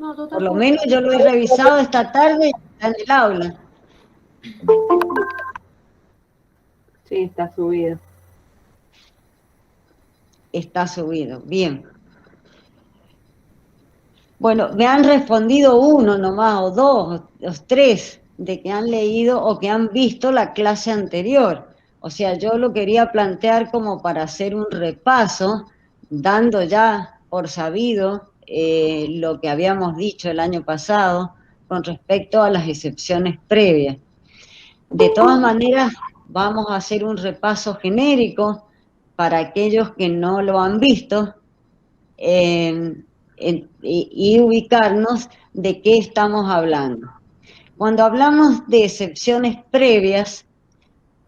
No, yo Por lo tampoco. menos yo lo he revisado esta tarde y está en el aula. Sí, está subido. Está subido, bien. Bueno, me han respondido uno nomás, o dos, o tres, de que han leído o que han visto la clase anterior. O sea, yo lo quería plantear como para hacer un repaso, dando ya por sabido lo que habíamos dicho el año pasado con respecto a las excepciones previas. De todas maneras, vamos a hacer un repaso genérico para aquellos que no lo han visto y ubicarnos de qué estamos hablando. Cuando hablamos de excepciones previas,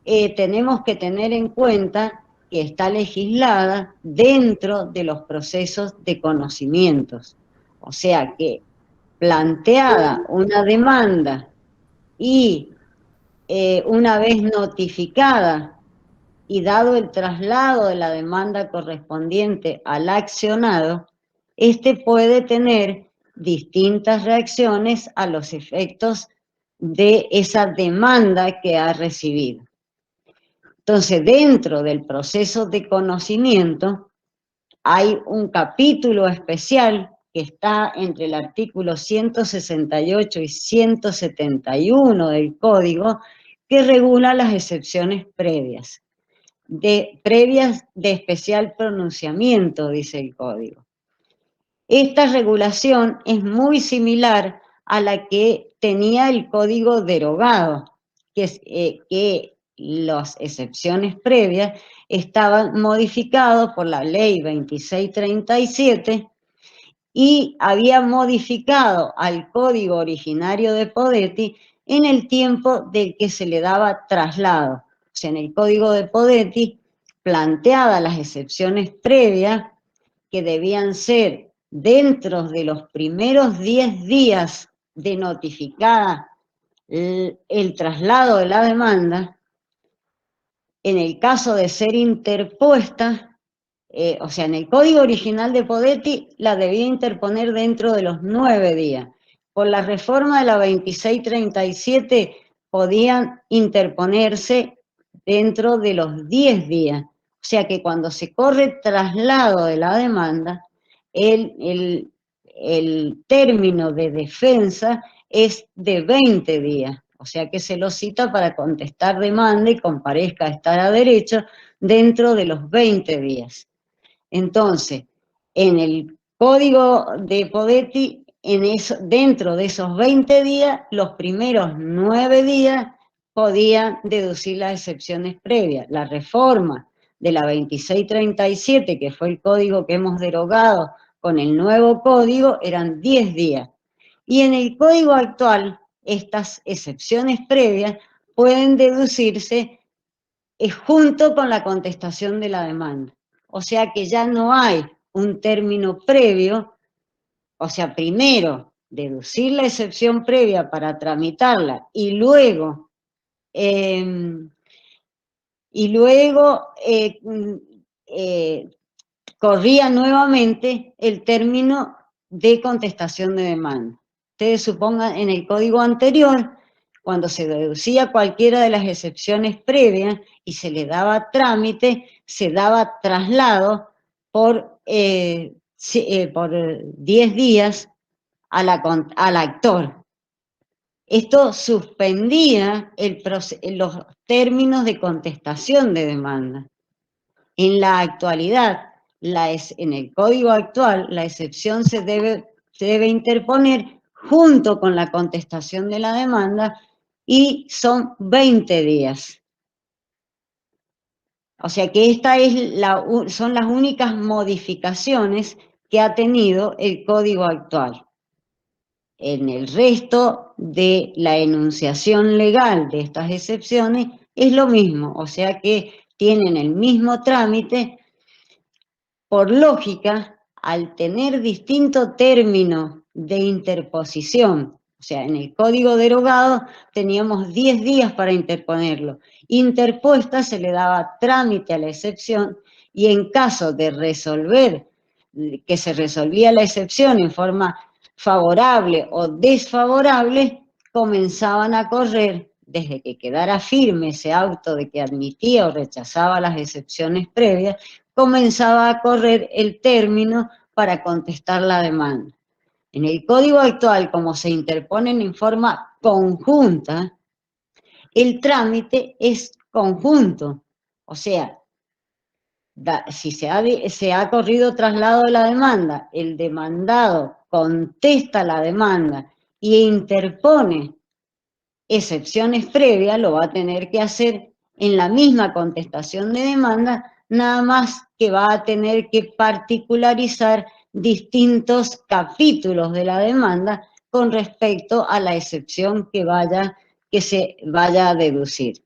tenemos que tener en cuenta que está legislada dentro de los procesos de conocimientos. O sea que planteada una demanda y una vez notificada y dado el traslado de la demanda correspondiente al accionado, éste puede tener distintas reacciones a los efectos de esa demanda que ha recibido. Entonces, dentro del proceso de conocimiento, hay un capítulo especial que está entre el artículo 168 y 171 del Código que regula las excepciones previas de especial pronunciamiento, dice el Código. Esta regulación es muy similar a la que tenía el Código derogado, que las excepciones previas estaban modificadas por la Ley 2637 y había modificado al Código originario de Podetti en el tiempo del que se le daba traslado. O sea, en el Código de Podetti, planteadas las excepciones previas, que debían ser dentro de los primeros 10 días de notificada el traslado de la demanda, en el caso de ser interpuesta, o sea, en el código original de Podetti la debía interponer dentro de los 9 días. Por la reforma de la 2637 podían interponerse dentro de los 10 días. O sea que cuando se corre traslado de la demanda, el término de defensa es de 20 días. O sea que se lo cita para contestar demanda y comparezca a estar a derecho dentro de los 20 días. Entonces, en el código de Podetti, dentro de esos 20 días, los primeros 9 días podían deducir las excepciones previas. La reforma de la 2637, que fue el código que hemos derogado con el nuevo código, eran 10 días. Y en el código actual, estas excepciones previas pueden deducirse junto con la contestación de la demanda. O sea que ya no hay un término previo, o sea, primero deducir la excepción previa para tramitarla y luego eh, corría nuevamente el término de contestación de demanda. Ustedes supongan, en el código anterior, cuando se deducía cualquiera de las excepciones previas y se le daba trámite, se daba traslado por 10 días al actor. Esto suspendía los términos de contestación de demanda. En la actualidad, en el código actual, la excepción se debe interponer junto con la contestación de la demanda y son 20 días. O sea que son las únicas modificaciones que ha tenido el código actual. En el resto de la enunciación legal de estas excepciones es lo mismo, o sea que tienen el mismo trámite. Por lógica, al tener distinto término de interposición, o sea, en el código derogado teníamos 10 días para interponerlo. Interpuesta se le daba trámite a la excepción y en caso de resolver, que se resolvía la excepción en forma favorable o desfavorable, comenzaban a correr, desde que quedara firme ese auto de que admitía o rechazaba las excepciones previas, comenzaba a correr el término para contestar la demanda. En el código actual, como se interponen en forma conjunta, el trámite es conjunto, o sea, si se ha corrido traslado de la demanda, el demandado contesta la demanda e interpone excepciones previas, lo va a tener que hacer en la misma contestación de demanda, nada más que va a tener que particularizar distintos capítulos de la demanda con respecto a la excepción que se vaya a deducir.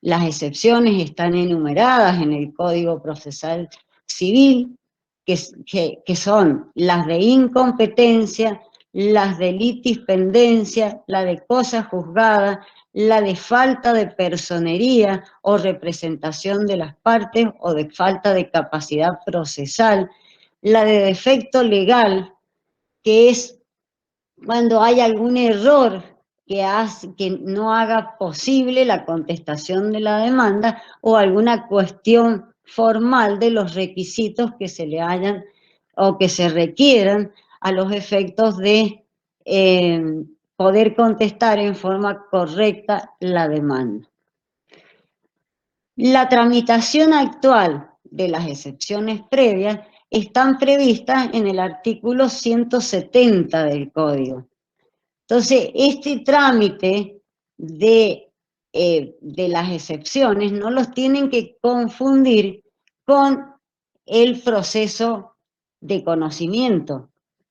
Las excepciones están enumeradas en el Código Procesal Civil, que son las de incompetencia, las de litispendencia, la de cosa juzgada, la de falta de personería o representación de las partes o de falta de capacidad procesal, la de defecto legal, que es cuando hay algún error que no haga posible la contestación de la demanda o alguna cuestión formal de los requisitos que se le hayan o que se requieran a los efectos de poder contestar en forma correcta la demanda. La tramitación actual de las excepciones previas están previstas en el artículo 170 del Código. Entonces, este trámite de las excepciones no los tienen que confundir con el proceso de conocimiento.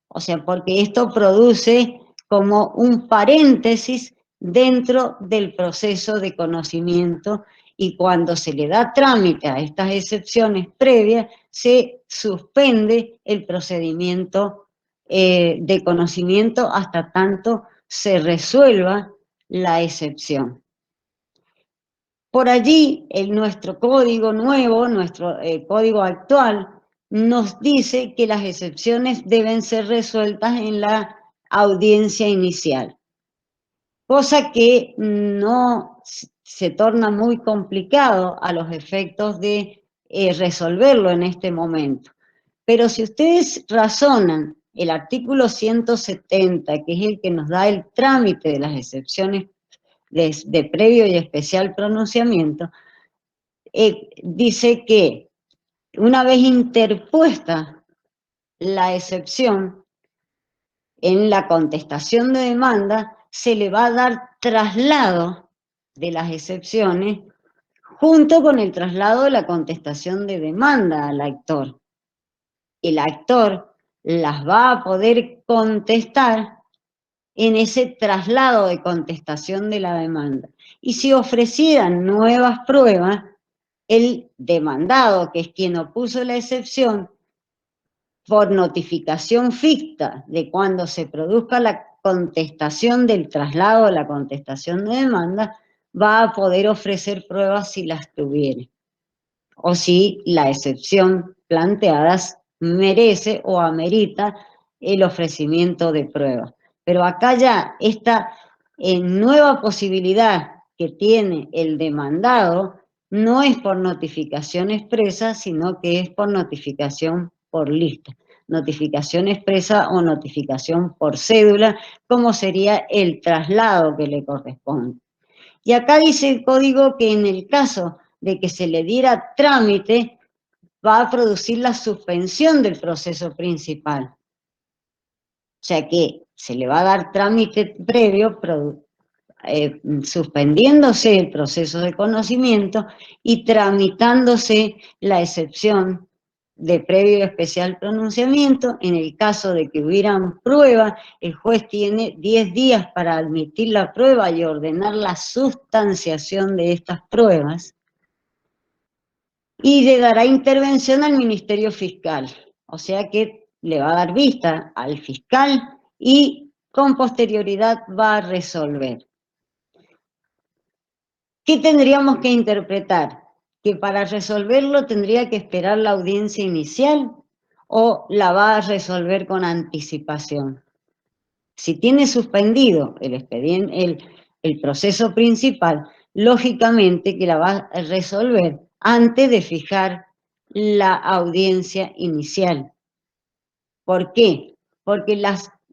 O sea, porque esto produce como un paréntesis dentro del proceso de conocimiento y cuando se le da trámite a estas excepciones previas, se suspende el procedimiento de conocimiento hasta tanto se resuelva la excepción. Por allí, nuestro código nuevo, nuestro código actual, nos dice que las excepciones deben ser resueltas en la audiencia inicial, cosa que no se torna muy complicado a los efectos de resolverlo en este momento. Pero si ustedes razonan el artículo 170, que es el que nos da el trámite de las excepciones de previo y especial pronunciamiento, dice que una vez interpuesta la excepción en la contestación de demanda, se le va a dar traslado de las excepciones junto con el traslado de la contestación de demanda al actor. El actor las va a poder contestar en ese traslado de contestación de la demanda. Y si ofrecieran nuevas pruebas, el demandado, que es quien opuso la excepción, por notificación ficta de cuando se produzca la contestación del traslado de la contestación de demanda, va a poder ofrecer pruebas si las tuviere, o si la excepción planteada merece o amerita el ofrecimiento de pruebas. Pero acá ya esta nueva posibilidad que tiene el demandado no es por notificación expresa, sino que es por notificación por lista. Notificación expresa o notificación por cédula, como sería el traslado que le corresponde. Y acá dice el código que en el caso de que se le diera trámite, va a producir la suspensión del proceso principal. O sea que se le va a dar trámite previo, suspendiéndose el proceso de conocimiento y tramitándose la excepción de previo y especial pronunciamiento. En el caso de que hubieran pruebas, el juez tiene 10 días para admitir la prueba y ordenar la sustanciación de estas pruebas. Y le dará intervención al Ministerio Fiscal, o sea que le va a dar vista al fiscal y con posterioridad va a resolver. ¿Qué tendríamos que interpretar? ¿Que para resolverlo tendría que esperar la audiencia inicial o la va a resolver con anticipación? Si tiene suspendido el expediente, el proceso principal, lógicamente que la va a resolver antes de fijar la audiencia inicial. ¿Por qué? Porque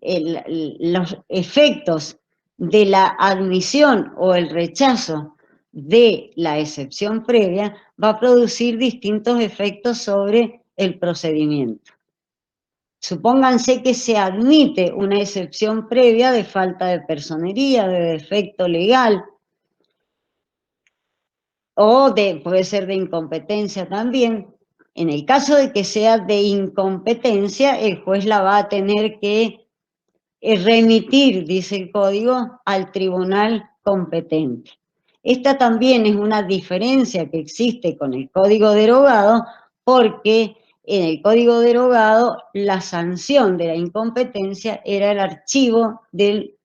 los efectos de la admisión o el rechazo de la excepción previa va a producir distintos efectos sobre el procedimiento. Supónganse que se admite una excepción previa de falta de personería, de defecto legal, o puede ser de incompetencia también. En el caso de que sea de incompetencia, el juez la va a tener que remitir, dice el código, al tribunal competente. Esta también es una diferencia que existe con el código derogado, porque en el código derogado la sanción de la incompetencia era el archivo de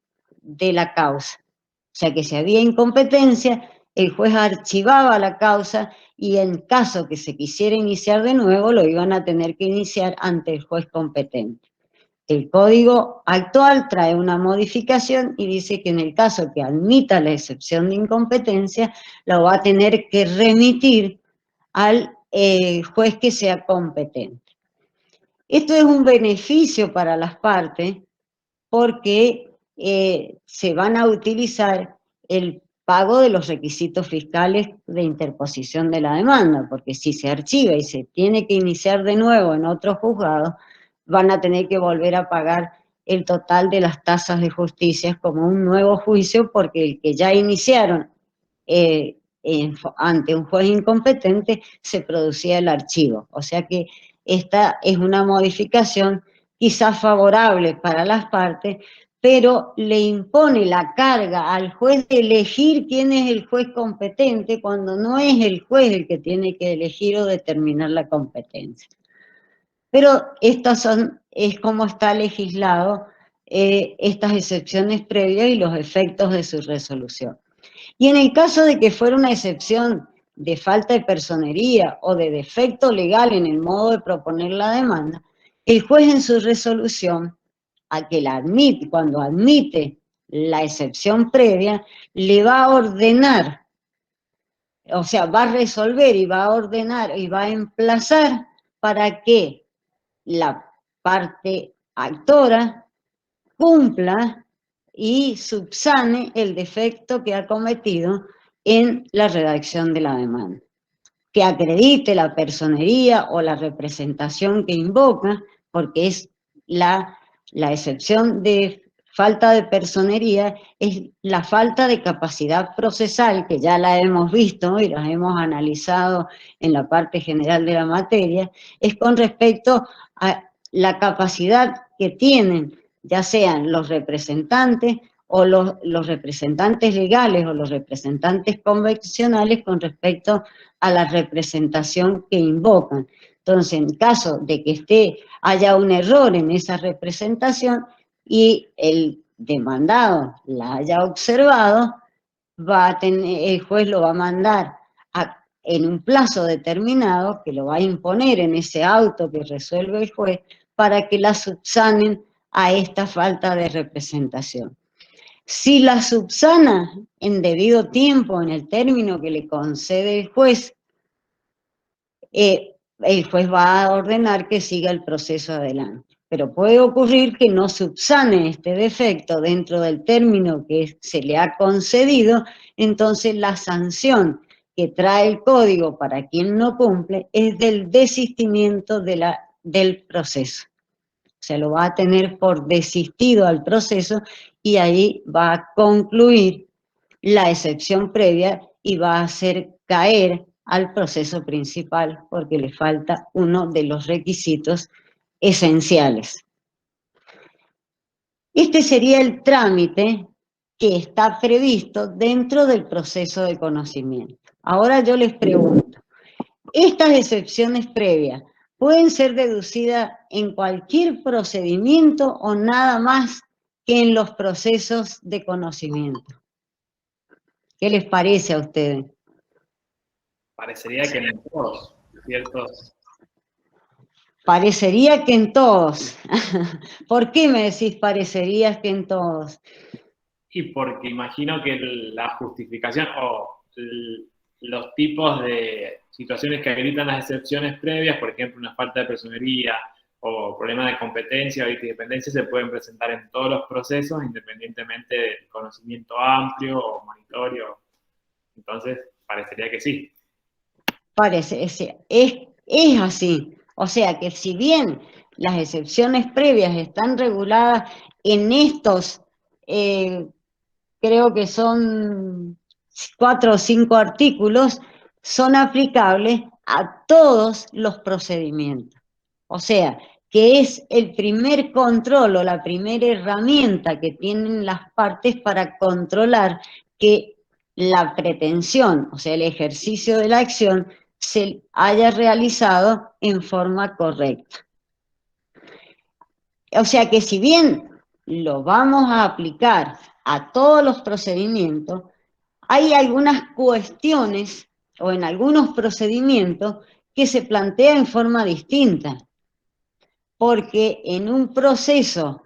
la causa. O sea que si había incompetencia, el juez archivaba la causa y en caso que se quisiera iniciar de nuevo, lo iban a tener que iniciar ante el juez competente. El código actual trae una modificación y dice que en el caso que admita la excepción de incompetencia, lo va a tener que remitir al juez que sea competente. Esto es un beneficio para las partes porque se van a utilizar el pago de los requisitos fiscales de interposición de la demanda, porque si se archiva y se tiene que iniciar de nuevo en otro juzgado, van a tener que volver a pagar el total de las tasas de justicia como un nuevo juicio, porque el que ya iniciaron ante un juez incompetente se producía el archivo. O sea que esta es una modificación quizás favorable para las partes, pero le impone la carga al juez de elegir quién es el juez competente cuando no es el juez el que tiene que elegir o determinar la competencia. Pero es como está legislado estas excepciones previas y los efectos de su resolución. Y en el caso de que fuera una excepción de falta de personería o de defecto legal en el modo de proponer la demanda, el juez en su resolución, cuando admite la excepción previa, le va a ordenar, o sea, va a resolver y va a ordenar y va a emplazar para que la parte actora cumpla y subsane el defecto que ha cometido en la redacción de la demanda, que acredite la personería o la representación que invoca, porque es la excepción de falta de personería, es la falta de capacidad procesal, que ya la hemos visto y la hemos analizado en la parte general de la materia, es con respecto a la capacidad que tienen, ya sean los representantes o los representantes legales o los representantes convencionales con respecto a la representación que invocan. Entonces, en caso de que haya un error en esa representación y el demandado la haya observado, el juez lo va a mandar en un plazo determinado, que lo va a imponer en ese auto que resuelve el juez, para que la subsanen a esta falta de representación. Si la subsana en debido tiempo, en el término que le concede el juez va a ordenar que siga el proceso adelante. Pero puede ocurrir que no subsane este defecto dentro del término que se le ha concedido, entonces la sanción que trae el código para quien no cumple es del desistimiento del proceso. O sea, lo va a tener por desistido al proceso y ahí va a concluir la excepción previa y va a hacer caer al proceso principal porque le falta uno de los requisitos esenciales. Este sería el trámite que está previsto dentro del proceso de conocimiento. Ahora yo les pregunto, ¿estas excepciones previas pueden ser deducidas en cualquier procedimiento o nada más que en los procesos de conocimiento? ¿Qué les parece a ustedes? Parecería que en todos, ciertos. Parecería que en todos. ¿Por qué me decís parecerías que en todos? Y porque imagino que la justificación o los tipos de situaciones que habilitan las excepciones previas, por ejemplo, una falta de personería o problemas de competencia o dependencia, se pueden presentar en todos los procesos, independientemente del conocimiento amplio o monitorio. Entonces, parecería que sí. Parece, es así. O sea que si bien las excepciones previas están reguladas en estos, creo que son 4 o 5 artículos, son aplicables a todos los procedimientos. O sea, que es el primer control o la primera herramienta que tienen las partes para controlar que la pretensión, o sea, el ejercicio de la acción, se haya realizado en forma correcta. O sea que si bien lo vamos a aplicar a todos los procedimientos, hay algunas cuestiones o en algunos procedimientos que se plantea en forma distinta. Porque en un proceso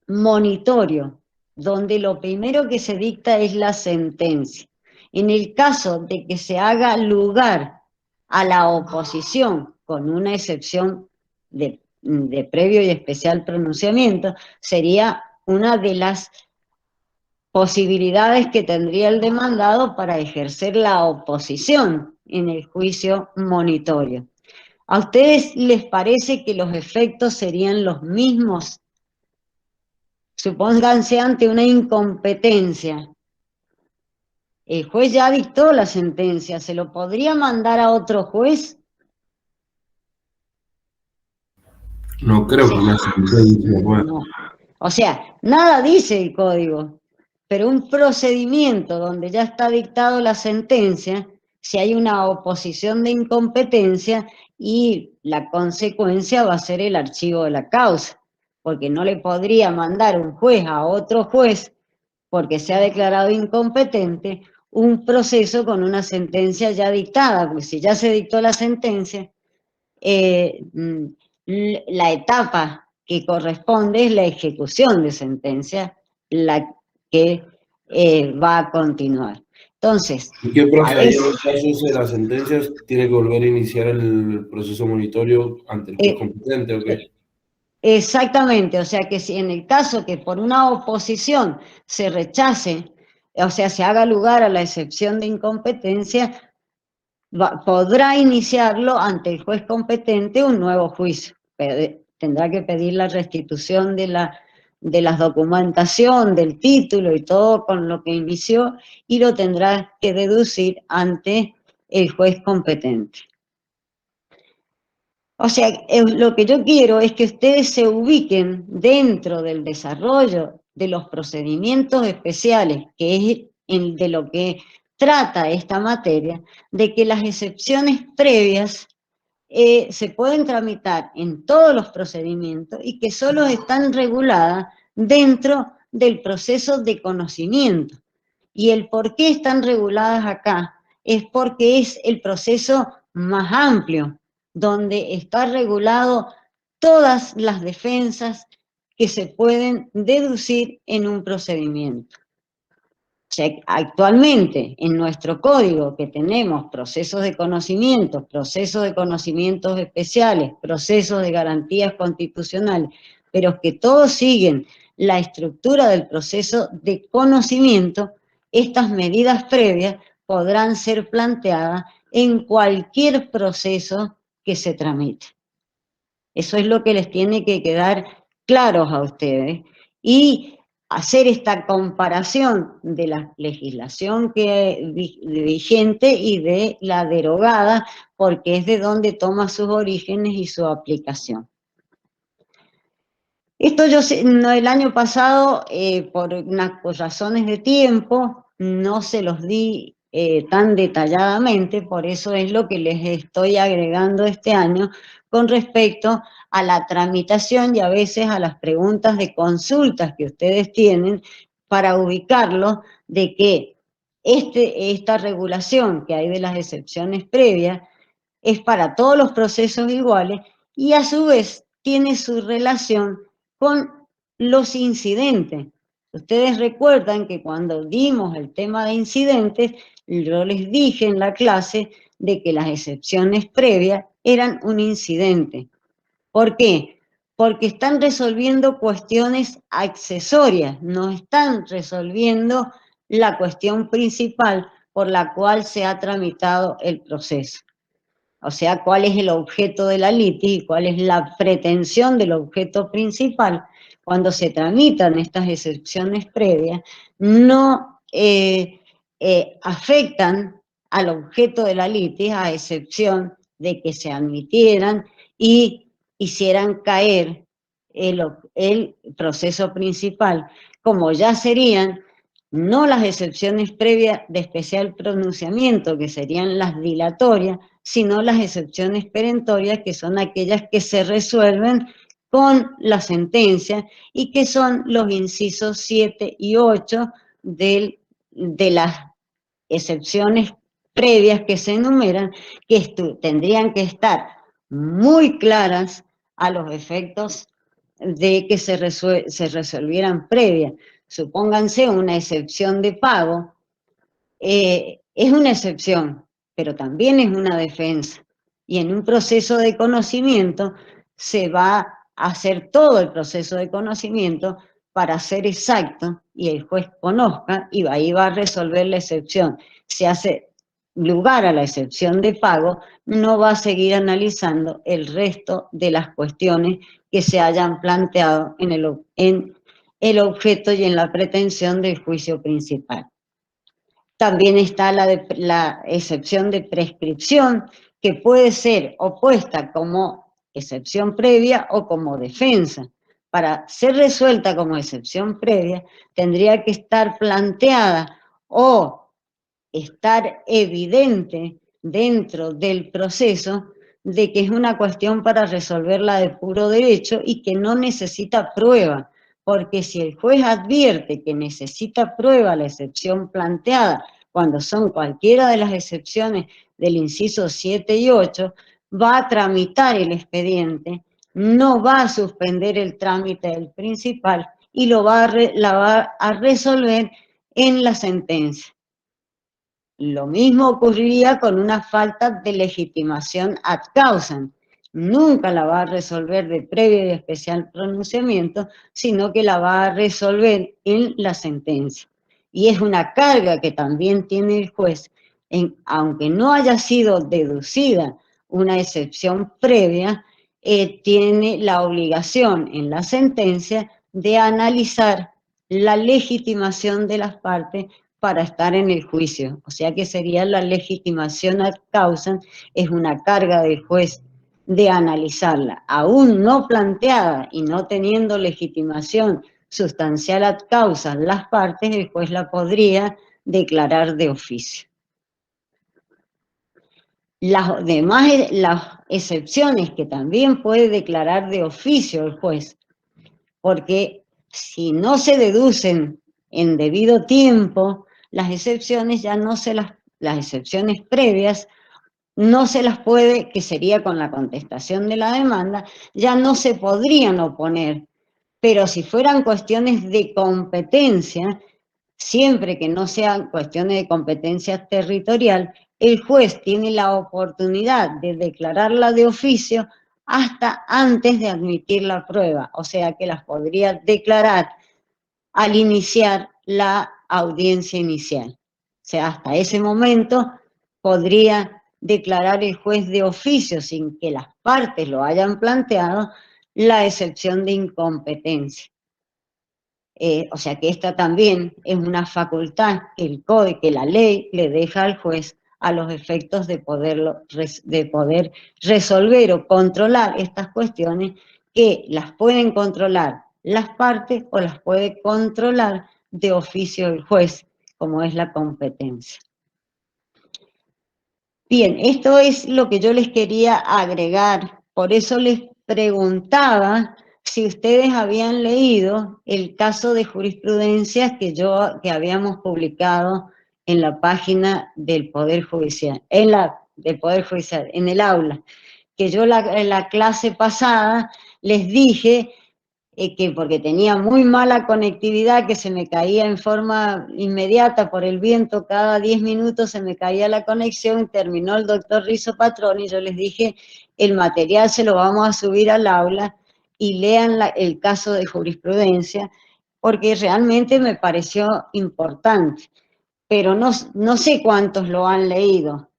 monitorio, donde lo primero que se dicta es la sentencia, en el caso de que se haga lugar a la oposición, con una excepción de previo y especial pronunciamiento, sería una de las posibilidades que tendría el demandado para ejercer la oposición en el juicio monitorio. ¿A ustedes les parece que los efectos serían los mismos? Supónganse ante una incompetencia. El juez ya dictó la sentencia, ¿se lo podría mandar a otro juez? No creo que una sentencia pueda. No. O sea, nada dice el código, pero un procedimiento donde ya está dictado la sentencia, si hay una oposición de incompetencia y la consecuencia va a ser el archivo de la causa, porque no le podría mandar un juez a otro juez porque se ha declarado incompetente un proceso con una sentencia ya dictada, porque si ya se dictó la sentencia, la etapa que corresponde es la ejecución de sentencia, la que va a continuar. Entonces, ¿Y qué procedimiento en caso de las sentencias tiene que volver a iniciar el proceso monitorio ante el juez competente o qué? Exactamente, o sea que si en el caso que por una oposición se rechace, o sea, se haga lugar a la excepción de incompetencia, podrá iniciarlo ante el juez competente un nuevo juicio. Tendrá que pedir la restitución de la documentación, del título y todo con lo que inició, y lo tendrá que deducir ante el juez competente. O sea, lo que yo quiero es que ustedes se ubiquen dentro del desarrollo de los procedimientos especiales, que es de lo que trata esta materia, de que las excepciones previas se pueden tramitar en todos los procedimientos y que solo están reguladas dentro del proceso de conocimiento. Y el por qué están reguladas acá es porque es el proceso más amplio, donde está regulado todas las defensas que se pueden deducir en un procedimiento. O sea, actualmente en nuestro código que tenemos procesos de conocimientos especiales, procesos de garantías constitucionales, pero que todos siguen la estructura del proceso de conocimiento, estas medidas previas podrán ser planteadas en cualquier proceso que se tramite. Eso es lo que les tiene que quedar claros a ustedes. Y hacer esta comparación de la legislación vigente y de la derogada, porque es de donde toma sus orígenes y su aplicación. Esto yo el año pasado, por razones de tiempo, no se los di tan detalladamente, por eso es lo que les estoy agregando este año con respecto a la tramitación y a veces a las preguntas de consultas que ustedes tienen para ubicarlo de que esta regulación que hay de las excepciones previas es para todos los procesos iguales y a su vez tiene su relación con los incidentes. Ustedes recuerdan que cuando dimos el tema de incidentes, yo les dije en la clase de que las excepciones previas eran un incidente. ¿Por qué? Porque están resolviendo cuestiones accesorias, no están resolviendo la cuestión principal por la cual se ha tramitado el proceso. O sea, cuál es el objeto de la litis y cuál es la pretensión del objeto principal. Cuando se tramitan estas excepciones previas, no afectan al objeto de la litis, a excepción de que se admitieran y hicieran caer el proceso principal, como ya serían no las excepciones previas de especial pronunciamiento, que serían las dilatorias, sino las excepciones perentorias, que son aquellas que se resuelven con la sentencia y que son los incisos 7 y 8 de las excepciones previas que se enumeran, que tendrían que estar muy claras a los efectos de que se resolvieran previas. Supónganse una excepción de pago, es una excepción, pero también es una defensa. Y en un proceso de conocimiento se va a hacer todo el proceso de conocimiento para ser exacto y el juez conozca y ahí va a resolver la excepción. Se hace lugar a la excepción de pago, no va a seguir analizando el resto de las cuestiones que se hayan planteado en el objeto y en la pretensión del juicio principal. También está la excepción de prescripción, que puede ser opuesta como excepción previa o como defensa. Para ser resuelta como excepción previa, tendría que estar planteada o estar evidente dentro del proceso de que es una cuestión para resolverla de puro derecho y que no necesita prueba, porque si el juez advierte que necesita prueba la excepción planteada, cuando son cualquiera de las excepciones del inciso 7 y 8, va a tramitar el expediente, no va a suspender el trámite del principal y la va a resolver en la sentencia. Lo mismo ocurriría con una falta de legitimación ad causam. Nunca la va a resolver de previo y especial pronunciamiento, sino que la va a resolver en la sentencia. Y es una carga que también tiene el juez, aunque no haya sido deducida una excepción previa, tiene la obligación en la sentencia de analizar la legitimación de las partes para estar en el juicio. O sea que sería la legitimación ad causam, es una carga del juez de analizarla. Aún no planteada y no teniendo legitimación sustancial ad causam las partes, el juez la podría declarar de oficio. Las demás, las excepciones que también puede declarar de oficio el juez, porque si no se deducen en debido tiempo, las excepciones ya no se las excepciones previas no se las puede, que sería con la contestación de la demanda, ya no se podrían oponer. Pero si fueran cuestiones de competencia, siempre que no sean cuestiones de competencia territorial, el juez tiene la oportunidad de declararla de oficio hasta antes de admitir la prueba, o sea que las podría declarar al iniciar la audiencia inicial. O sea, hasta ese momento podría declarar el juez de oficio, sin que las partes lo hayan planteado, la excepción de incompetencia. O sea que esta también es una facultad que el código, que la ley le deja al juez a los efectos de poder resolver o controlar estas cuestiones, que las pueden controlar las partes o las puede controlar de oficio el juez, como es la competencia. Bien, esto es lo que yo les quería agregar, por eso les preguntaba si ustedes habían leído el caso de jurisprudencia que habíamos publicado en la página del Poder Judicial, en el aula. que yo en la clase pasada les dije que porque tenía muy mala conectividad, que se me caía en forma inmediata por el viento, cada 10 minutos se me caía la conexión, y terminó el doctor Rizzo Patroni, y yo les dije, el material se lo vamos a subir al aula, y lean el caso de jurisprudencia, porque realmente me pareció importante, pero no sé cuántos lo han leído.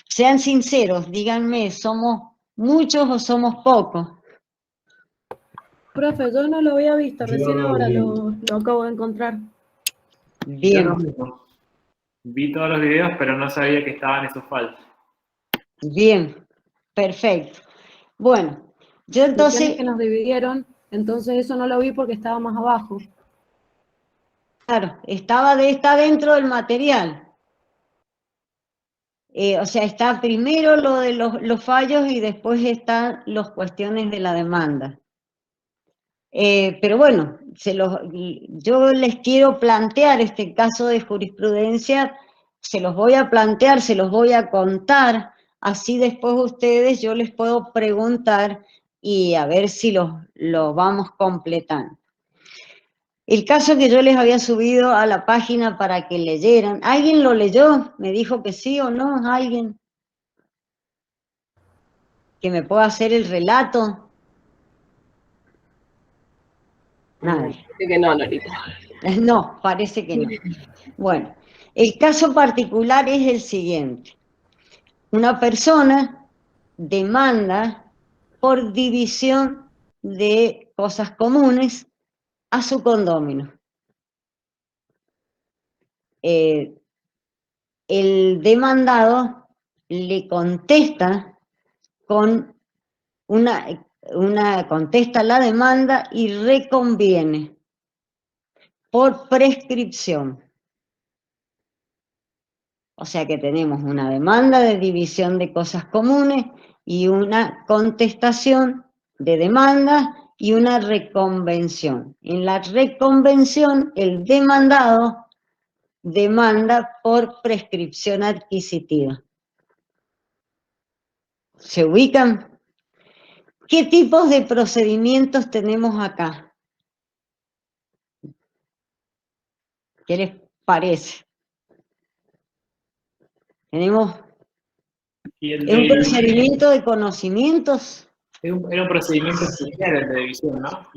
Sean sinceros, díganme, ¿somos muchos o somos pocos? Profe, yo no lo había visto, Yo recién no ahora lo lo acabo de encontrar. Yo lo Bien, mismo. Vi todos los videos, pero no sabía que estaban esos falsos. bien, perfecto. Bueno, yo Cuestiones entonces, que nos dividieron, entonces eso no lo vi porque estaba más abajo. claro, está dentro del material. O sea, está primero lo de los fallos y después están las cuestiones de la demanda. Pero bueno, yo les quiero plantear este caso de jurisprudencia, se los voy a plantear, se los voy a contar, así después ustedes yo les puedo preguntar y a ver si lo vamos completando. El caso que yo les había subido a la página para que leyeran, ¿alguien lo leyó? ¿Me dijo que sí o no? ¿Alguien que me pueda hacer el relato? Nadie. Así que no, Norita. No, parece que no. Bueno, el caso particular es el siguiente. Una persona demanda por división de cosas comunes a su condómino. El demandado le contesta con contesta la demanda y reconviene por prescripción. O sea que tenemos una demanda de división de cosas comunes y una contestación de demanda y una reconvención. En la reconvención, el demandado demanda por prescripción adquisitiva. ¿Se ubican? ¿Qué tipos de procedimientos tenemos acá? ¿Qué les parece? Tenemos Y un procedimiento de conocimientos. era un procedimiento especial el de división, ¿no?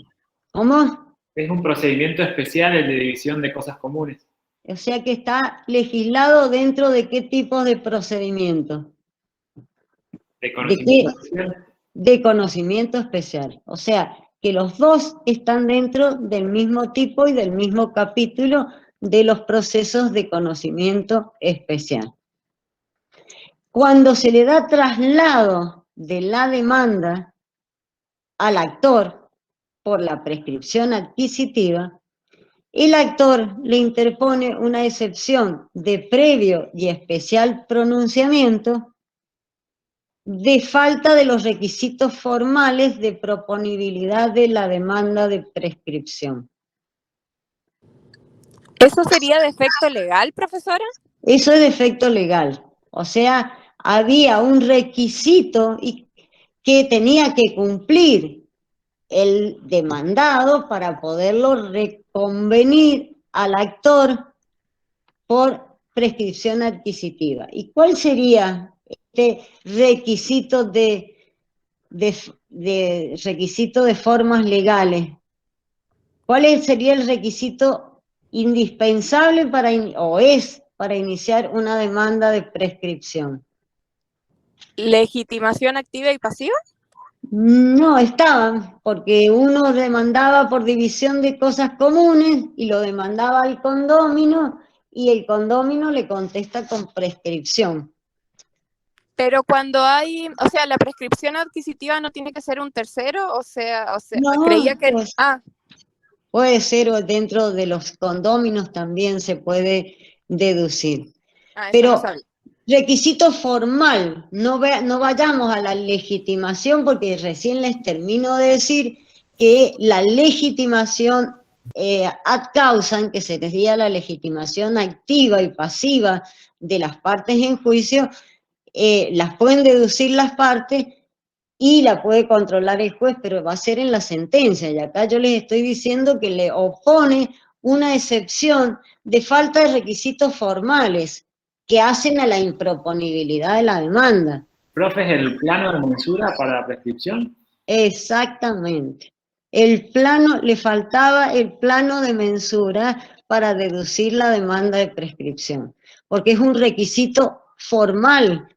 ¿Cómo? Es un procedimiento especial el de división de cosas comunes. O sea que está legislado dentro de qué tipos de procedimientos. De conocimiento especial. De conocimiento especial. O sea que los dos están dentro del mismo tipo y del mismo capítulo de los procesos de conocimiento especial. Cuando se le da traslado de la demanda al actor por la prescripción adquisitiva, el actor le interpone una excepción de previo y especial pronunciamiento de falta de los requisitos formales de proponibilidad de la demanda de prescripción. ¿Eso sería defecto legal, profesora? Eso es defecto legal. O sea, había un requisito que tenía que cumplir el demandado para poderlo reconvenir al actor por prescripción adquisitiva. ¿Y cuál sería este requisito de requisito de formas legales? ¿Cuál sería el requisito indispensable para iniciar una demanda de prescripción? ¿Legitimación activa y pasiva? No estaban, porque uno demandaba por división de cosas comunes y lo demandaba al condómino y el condómino le contesta con prescripción. Pero cuando hay, o sea, la prescripción adquisitiva no tiene que ser un tercero, o sea, No, creía que, pues, ah, puede ser dentro de los condóminos también se puede deducir. eso no Pero sabía. requisito formal, no vayamos a la legitimación porque recién les termino de decir que la legitimación ad causam, que sería la legitimación activa y pasiva de las partes en juicio, las pueden deducir las partes y la puede controlar el juez, pero va a ser en la sentencia. Y acá yo les estoy diciendo que le opone una excepción de falta de requisitos formales que hacen a la improponibilidad de la demanda. ¿Profe, es el plano de mensura para la prescripción? Exactamente. Le faltaba el plano de mensura para deducir la demanda de prescripción, porque es un requisito formal.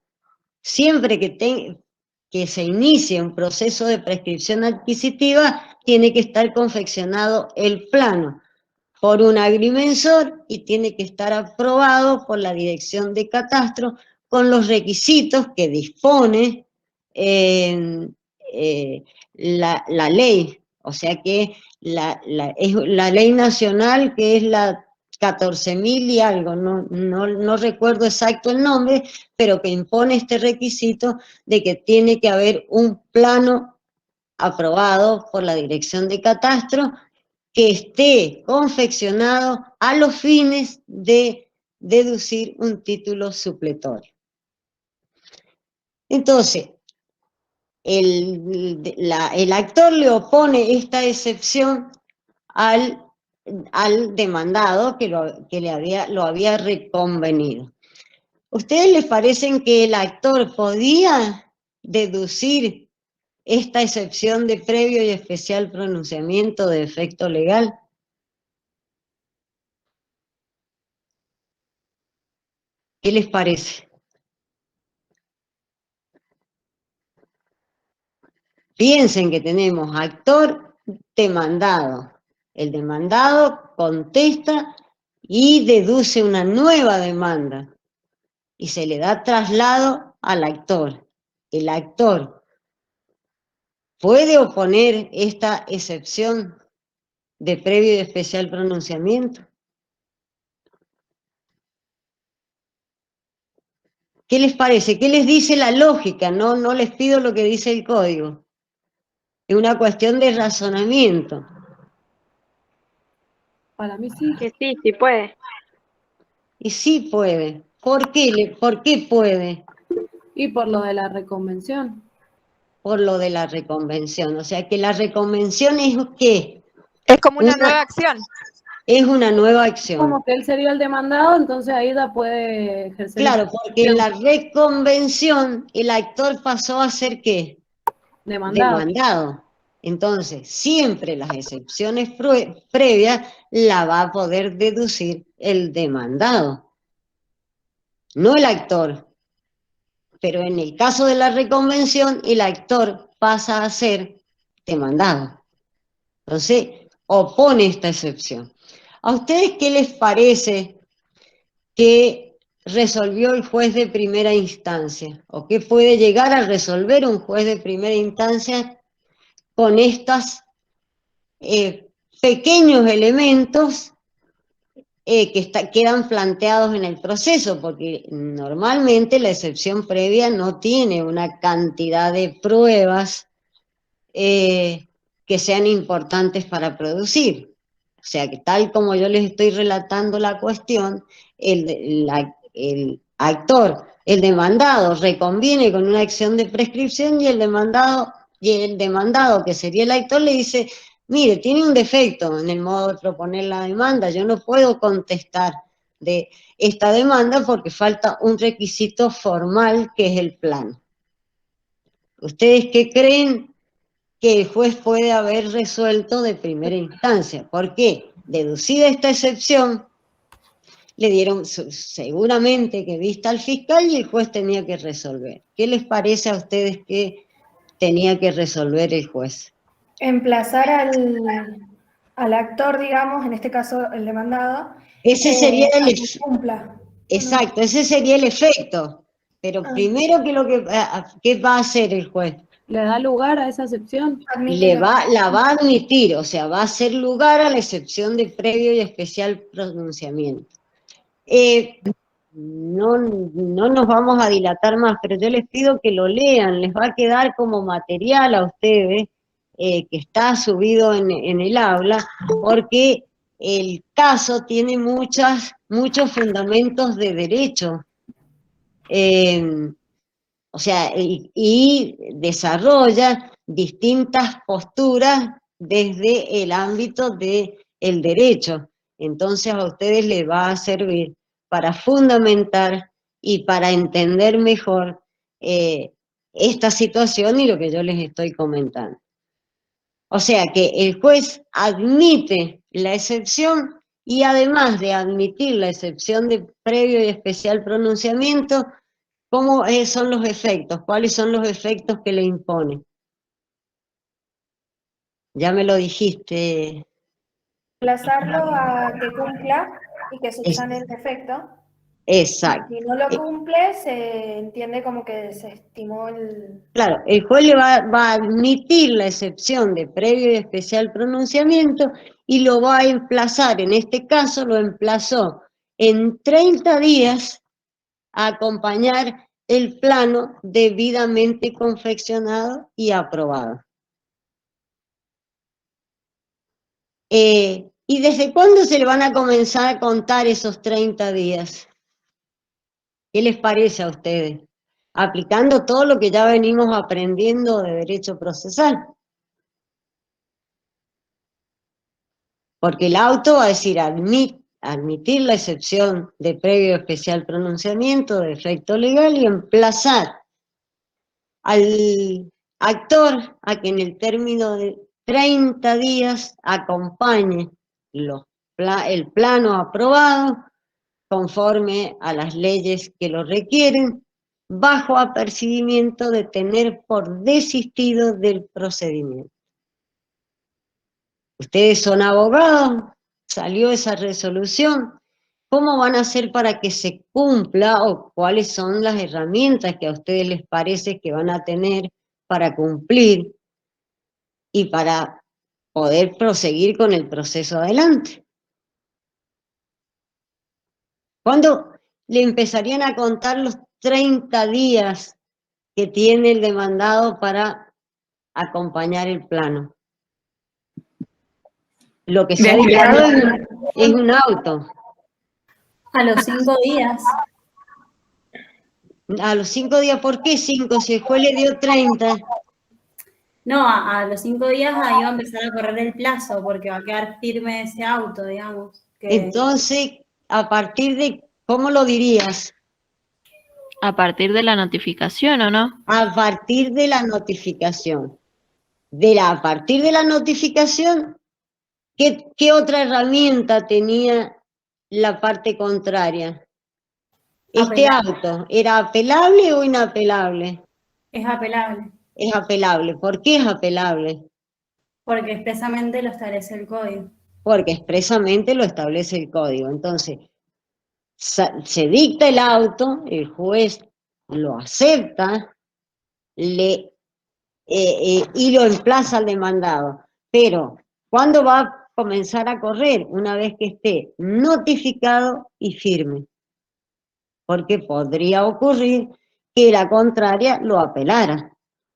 Siempre que se inicie un proceso de prescripción adquisitiva, tiene que estar confeccionado el plano por un agrimensor y tiene que estar aprobado por la Dirección de Catastro con los requisitos que dispone la ley. O sea que es la ley nacional, que es la 14.000 y algo, no recuerdo exacto el nombre, pero que impone este requisito de que tiene que haber un plano aprobado por la Dirección de Catastro que esté confeccionado a los fines de deducir un título supletorio. Entonces, el actor le opone esta excepción al demandado que lo había reconvenido. ¿Ustedes les parecen que el actor podía deducir esta excepción de previo y especial pronunciamiento de efecto legal? ¿Qué les parece? Piensen que tenemos actor, demandado. El demandado contesta y deduce una nueva demanda y se le da traslado al actor. El actor puede oponer esta excepción de previo y especial pronunciamiento. ¿Qué les parece? ¿Qué les dice la lógica? No les pido lo que dice el código. Es una cuestión de razonamiento. Para mí sí. Que sí, sí puede. Y sí puede. ¿Por qué puede? Y por lo de la reconvención. Por lo de la reconvención. O sea que la reconvención es ¿qué? Es como una nueva acción. Es una nueva acción. Como que él sería el demandado, entonces Aida puede ejercer. Claro, porque en la reconvención el actor pasó a ser ¿qué? Demandado. Entonces, siempre las excepciones previas la va a poder deducir el demandado, no el actor. Pero en el caso de la reconvención, el actor pasa a ser demandado. Entonces, opone esta excepción. ¿A ustedes qué les parece que resolvió el juez de primera instancia? ¿O qué puede llegar a resolver un juez de primera instancia con estos pequeños elementos que quedan planteados en el proceso? Porque normalmente la excepción previa no tiene una cantidad de pruebas que sean importantes para producir. O sea que tal como yo les estoy relatando la cuestión, el actor, el demandado, reconviene con una acción de prescripción y el demandado, que sería el actor, le dice: mire, tiene un defecto en el modo de proponer la demanda, yo no puedo contestar de esta demanda porque falta un requisito formal que es el plano. ¿Ustedes qué creen que el juez puede haber resuelto de primera instancia? ¿Por qué? Deducida esta excepción, le dieron seguramente que vista al fiscal y el juez tenía que resolver. ¿Qué les parece a ustedes que tenía que resolver el juez? Emplazar al actor, digamos, en este caso el demandado, Ese sería a que cumpla. Exacto, ese sería el efecto. Pero primero, ¿qué va a hacer el juez? ¿Le da lugar a esa excepción? La va a admitir, o sea, va a hacer lugar a la excepción de previo y especial pronunciamiento. No nos vamos a dilatar más, pero yo les pido que lo lean, les va a quedar como material a ustedes, que está subido en el aula, porque el caso tiene muchos fundamentos de derecho. o sea, y desarrolla distintas posturas desde el ámbito del derecho. Entonces a ustedes les va a servir para fundamentar y para entender mejor esta situación y lo que yo les estoy comentando. O sea que el juez admite la excepción y además de admitir la excepción de previo y especial pronunciamiento, ¿cómo son los efectos? ¿Cuáles son los efectos que le impone? Ya me lo dijiste. Aplazarlo a que cumpla y que subsane el defecto. Exacto. Si no lo cumple, se entiende como que desestimó el... Claro, el juez le va a admitir la excepción de previo y especial pronunciamiento y lo va a emplazar, en este caso lo emplazó en 30 días a acompañar el plano debidamente confeccionado y aprobado. ¿Y desde cuándo se le van a comenzar a contar esos 30 días? ¿Qué les parece a ustedes? Aplicando todo lo que ya venimos aprendiendo de derecho procesal. Porque el auto va a decir admitir la excepción de previo especial pronunciamiento de efecto legal y emplazar al actor a que en el término de 30 días acompañe el plano aprobado conforme a las leyes que lo requieren, bajo apercibimiento de tener por desistido del procedimiento. Ustedes son abogados, salió esa resolución, ¿cómo van a hacer para que se cumpla o cuáles son las herramientas que a ustedes les parece que van a tener para cumplir y para poder proseguir con el proceso adelante? ¿Cuándo le empezarían a contar los 30 días que tiene el demandado para acompañar el plano? Lo que se ha dictado es un auto. A los 5 días. A los 5 días, ¿por qué 5? Si el juez le dio 30. No, a los 5 días ahí va a empezar a correr el plazo porque va a quedar firme ese auto, digamos. Entonces, a partir de, ¿cómo lo dirías? A partir de la notificación, ¿o no? A partir de la notificación. A partir de la notificación, ¿qué otra herramienta tenía la parte contraria? Este auto, ¿era apelable o inapelable? Es apelable. Es apelable. ¿Por qué es apelable? Porque expresamente lo establece el código. Porque expresamente lo establece el código. Entonces, se dicta el auto, el juez lo acepta y lo emplaza al demandado. Pero, ¿cuándo va a comenzar a correr? Una vez que esté notificado y firme. Porque podría ocurrir que la contraria lo apelara.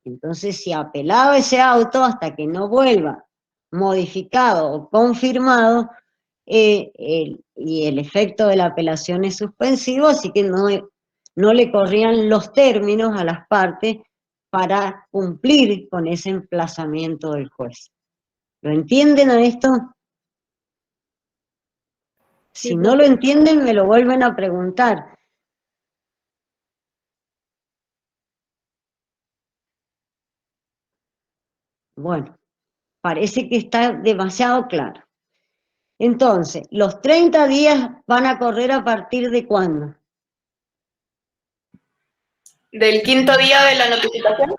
Entonces, si apelaba ese auto hasta que no vuelva modificado o confirmado, y el efecto de la apelación es suspensivo, así que no le corrían los términos a las partes para cumplir con ese emplazamiento del juez. ¿Lo entienden a esto? Si no lo entienden, me lo vuelven a preguntar. Bueno, parece que está demasiado claro. Entonces, ¿los 30 días van a correr a partir de cuándo? ¿Del quinto día de la notificación?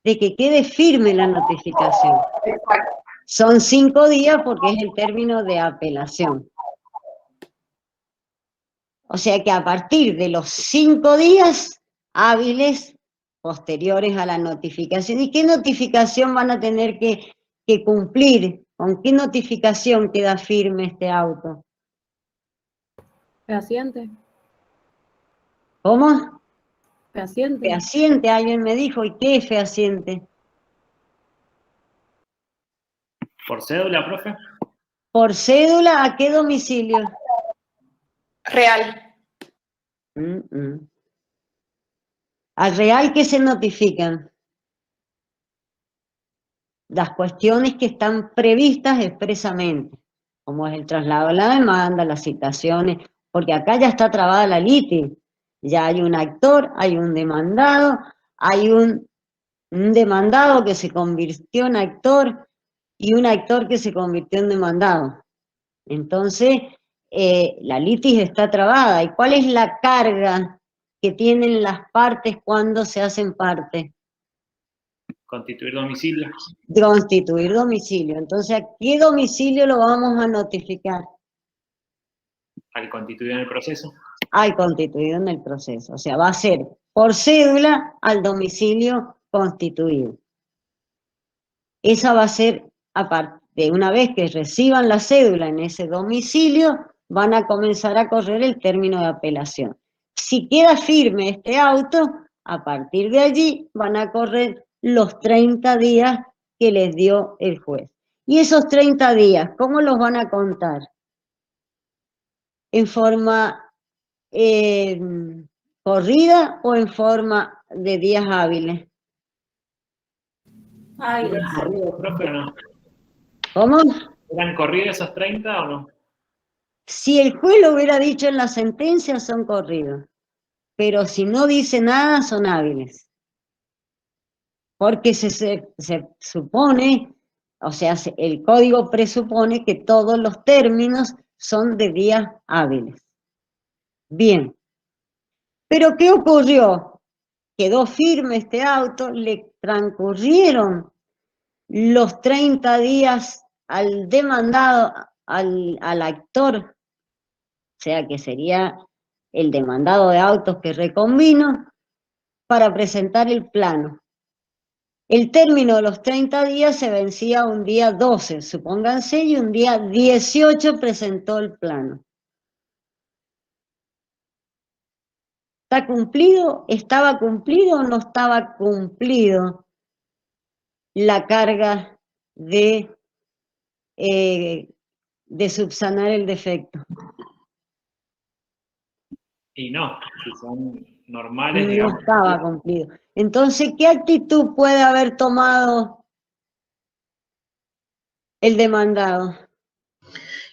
De que quede firme la notificación. Exacto. Son 5 días porque es el término de apelación. O sea que a partir de los 5 días hábiles posteriores a la notificación. ¿Y qué notificación van a tener que cumplir? ¿Con qué notificación queda firme este auto? Fehaciente. ¿Cómo? Fehaciente. Fehaciente, alguien me dijo. ¿Y qué es fehaciente? ¿Por cédula, profe? ¿Por cédula a qué domicilio? Real. Al real, ¿qué se notifican? Las cuestiones que están previstas expresamente, como es el traslado de la demanda, las citaciones, porque acá ya está trabada la litis, ya hay un actor, hay un demandado, hay un demandado que se convirtió en actor y un actor que se convirtió en demandado. Entonces, la litis está trabada. ¿Y cuál es la carga que tienen las partes cuando se hacen parte? Constituir domicilio. Constituir domicilio. Entonces, ¿a qué domicilio lo vamos a notificar? Al constituido en el proceso. Al constituido en el proceso. O sea, va a ser por cédula al domicilio constituido. Esa va a ser, aparte, de una vez que reciban la cédula en ese domicilio, van a comenzar a correr el término de apelación. Si queda firme este auto, a partir de allí van a correr los 30 días que les dio el juez. Y esos 30 días, ¿cómo los van a contar? ¿En forma corrida o en forma de días hábiles? Hábiles. ¿Corridos, profe, o no? ¿Cómo? ¿Eran corridos esos 30 o no? Si el juez lo hubiera dicho en la sentencia, son corridos. Pero si no dice nada, son hábiles. Porque se supone, o sea, el código presupone que todos los términos son de días hábiles. Bien. ¿Pero qué ocurrió? Quedó firme este auto, le transcurrieron los 30 días al demandado, al actor, o sea que sería el demandado de autos que reconvino, para presentar el plano. El término de los 30 días se vencía un día 12, supónganse, y un día 18 presentó el plano. ¿Está cumplido? ¿Estaba cumplido o no estaba cumplido la carga de subsanar el defecto? Y no, si son normales, No digamos. estaba cumplido. Entonces, ¿qué actitud puede haber tomado el demandado?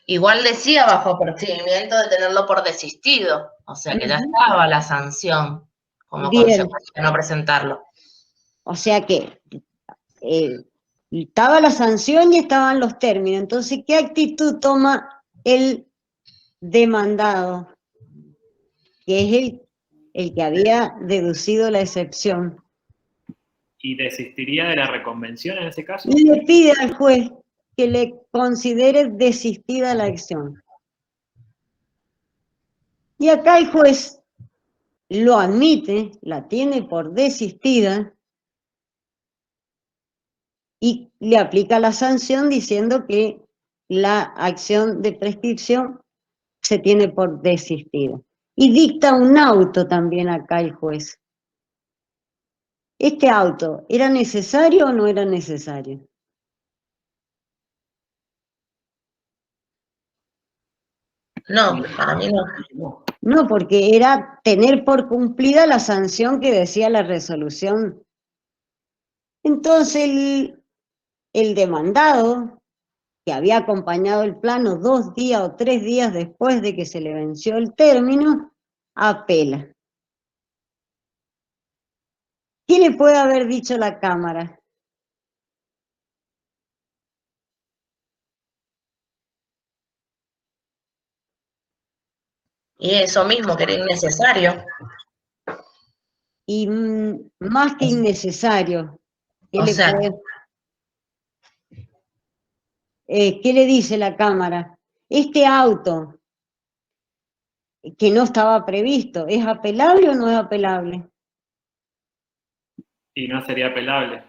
Igual decía bajo procedimiento de tenerlo por desistido, o sea que ya estaba la sanción como Bien. consecuencia de no presentarlo. O sea que estaba la sanción y estaban los términos. Entonces, ¿qué actitud toma el demandado? Que es el que había deducido la excepción. ¿Y desistiría de la reconvención en ese caso? Y le pide al juez que le considere desistida la acción. Y acá el juez lo admite, la tiene por desistida, y le aplica la sanción diciendo que la acción de prescripción se tiene por desistida. Y dicta un auto también acá el juez. ¿Este auto era necesario o no era necesario? No, para mí no. No, porque era tener por cumplida la sanción que decía la resolución. Entonces el demandado, que había acompañado el plano 2 días o 3 días después de que se le venció el término, apela. ¿Qué le puede haber dicho la Cámara? Y eso mismo, que era innecesario. Y más que innecesario, ¿qué ¿qué le dice la Cámara? Este auto, que no estaba previsto, ¿es apelable o no es apelable? Y no sería apelable.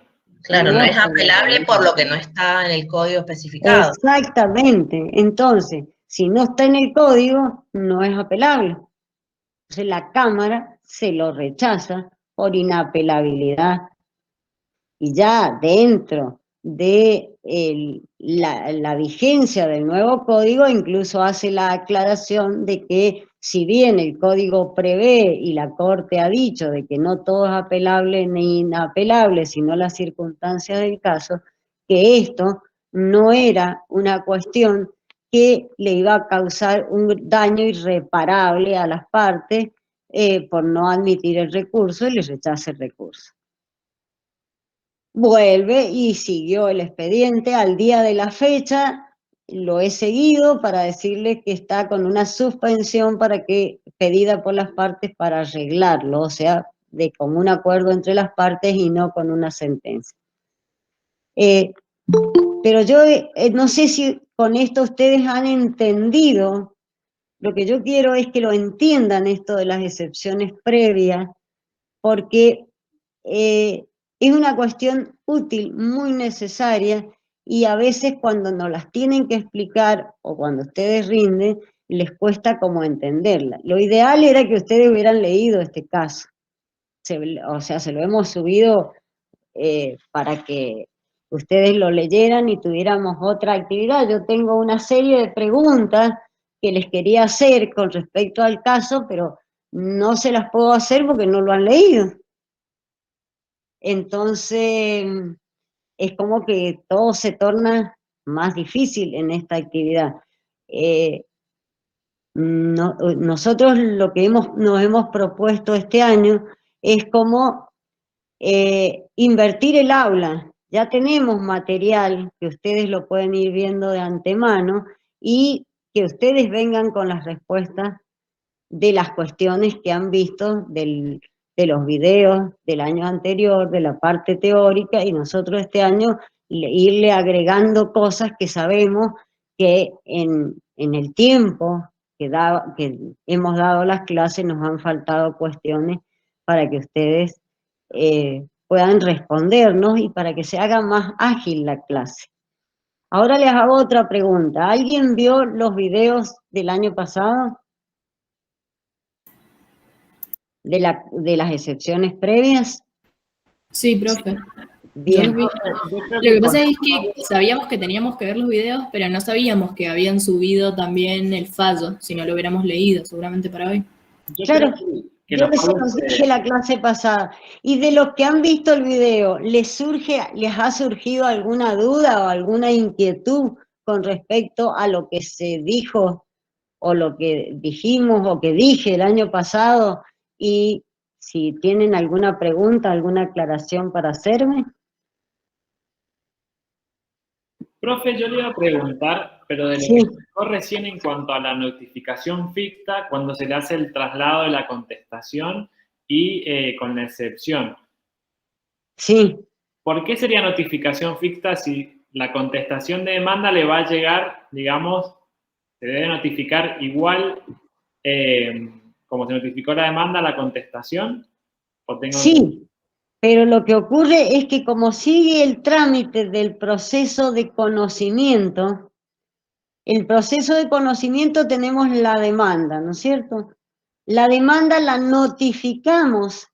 Claro, no es apelable por lo que no está en el código especificado. Exactamente. Entonces, si no está en el código, no es apelable. Entonces la Cámara se lo rechaza por inapelabilidad. Y ya dentro de la vigencia del nuevo código, incluso hace la aclaración de que si bien el código prevé y la Corte ha dicho de que no todo es apelable ni inapelable, sino las circunstancias del caso, que esto no era una cuestión que le iba a causar un daño irreparable a las partes por no admitir el recurso y le rechaza el recurso. Vuelve y siguió el expediente al día de la fecha, lo he seguido para decirle que está con una suspensión pedida por las partes para arreglarlo, o sea, de común acuerdo entre las partes y no con una sentencia. Pero yo no sé si con esto ustedes han entendido. Lo que yo quiero es que lo entiendan esto de las excepciones previas, porque es una cuestión útil, muy necesaria, y a veces cuando nos las tienen que explicar o cuando ustedes rinden, les cuesta como entenderla. Lo ideal era que ustedes hubieran leído este caso. O sea, se lo hemos subido para que ustedes lo leyeran y tuviéramos otra actividad. Yo tengo una serie de preguntas que les quería hacer con respecto al caso, pero no se las puedo hacer porque no lo han leído. Entonces, es como que todo se torna más difícil en esta actividad. Nosotros lo que nos hemos propuesto este año es como invertir el aula. Ya tenemos material que ustedes lo pueden ir viendo de antemano y que ustedes vengan con las respuestas de las cuestiones que han visto de los videos del año anterior, de la parte teórica, y nosotros este año irle agregando cosas que sabemos que en el tiempo que hemos dado las clases nos han faltado cuestiones para que ustedes puedan respondernos y para que se haga más ágil la clase. Ahora les hago otra pregunta. ¿Alguien vio los videos del año pasado? De las excepciones previas. Sí, profe. Bien. Yo los vi. Lo que pasa es que sabíamos que teníamos que ver los videos, pero no sabíamos que habían subido también el fallo, si no lo hubiéramos leído, seguramente para hoy. Claro, yo les dije la clase pasada. Y de los que han visto el video, ¿les ha surgido alguna duda o alguna inquietud con respecto a lo que se dijo o lo que dijimos o que dije el año pasado? Y si tienen alguna pregunta, alguna aclaración para hacerme. Profe, yo le iba a preguntar, pero de lo Sí. que explicó recién en cuanto a la notificación ficta, cuando se le hace el traslado de la contestación y con la excepción. Sí. ¿Por qué sería notificación ficta si la contestación de demanda le va a llegar, digamos, se debe notificar igual como se notificó la demanda a la contestación? Sí, pero lo que ocurre es que como sigue el trámite del proceso de conocimiento, el proceso de conocimiento tenemos la demanda, ¿no es cierto? La demanda la notificamos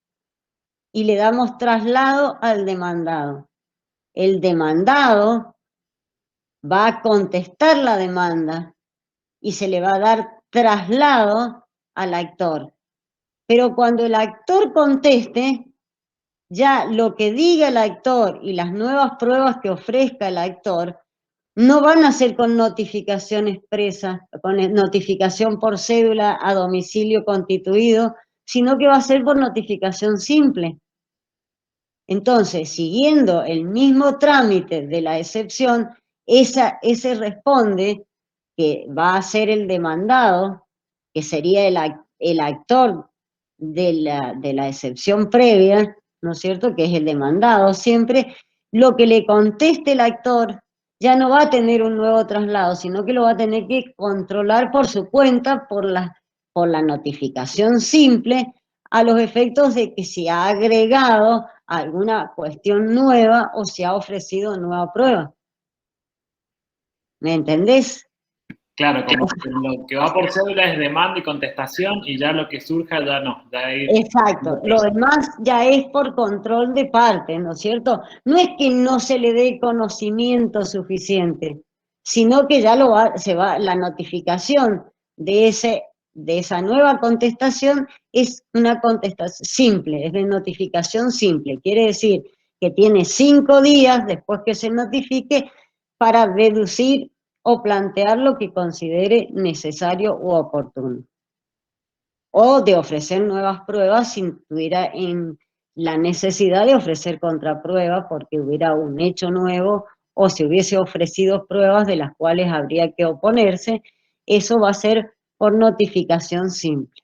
y le damos traslado al demandado. El demandado va a contestar la demanda y se le va a dar traslado al actor. Pero cuando el actor conteste, ya lo que diga el actor y las nuevas pruebas que ofrezca el actor no van a ser con notificación expresa, con notificación por cédula a domicilio constituido, sino que va a ser por notificación simple. Entonces, siguiendo el mismo trámite de la excepción, ese responde que va a ser el demandado, que sería el actor de la excepción previa, ¿no es cierto?, que es el demandado siempre, lo que le conteste el actor ya no va a tener un nuevo traslado, sino que lo va a tener que controlar por su cuenta, por la notificación simple, a los efectos de que se ha agregado alguna cuestión nueva o se ha ofrecido nueva prueba. ¿Me entendés? Claro, como que lo que va por cédula es demanda y contestación y ya lo que surja ya no. Ya ahí- Exacto, lo demás ya es por control de parte, ¿no es cierto? No es que no se le dé conocimiento suficiente, sino que ya la notificación de esa nueva contestación es una contestación simple, es de notificación simple. Quiere decir que tiene 5 días después que se notifique para deducir o plantear lo que considere necesario u oportuno. O de ofrecer nuevas pruebas si tuviera la necesidad de ofrecer contrapruebas porque hubiera un hecho nuevo o si hubiese ofrecido pruebas de las cuales habría que oponerse, eso va a ser por notificación simple.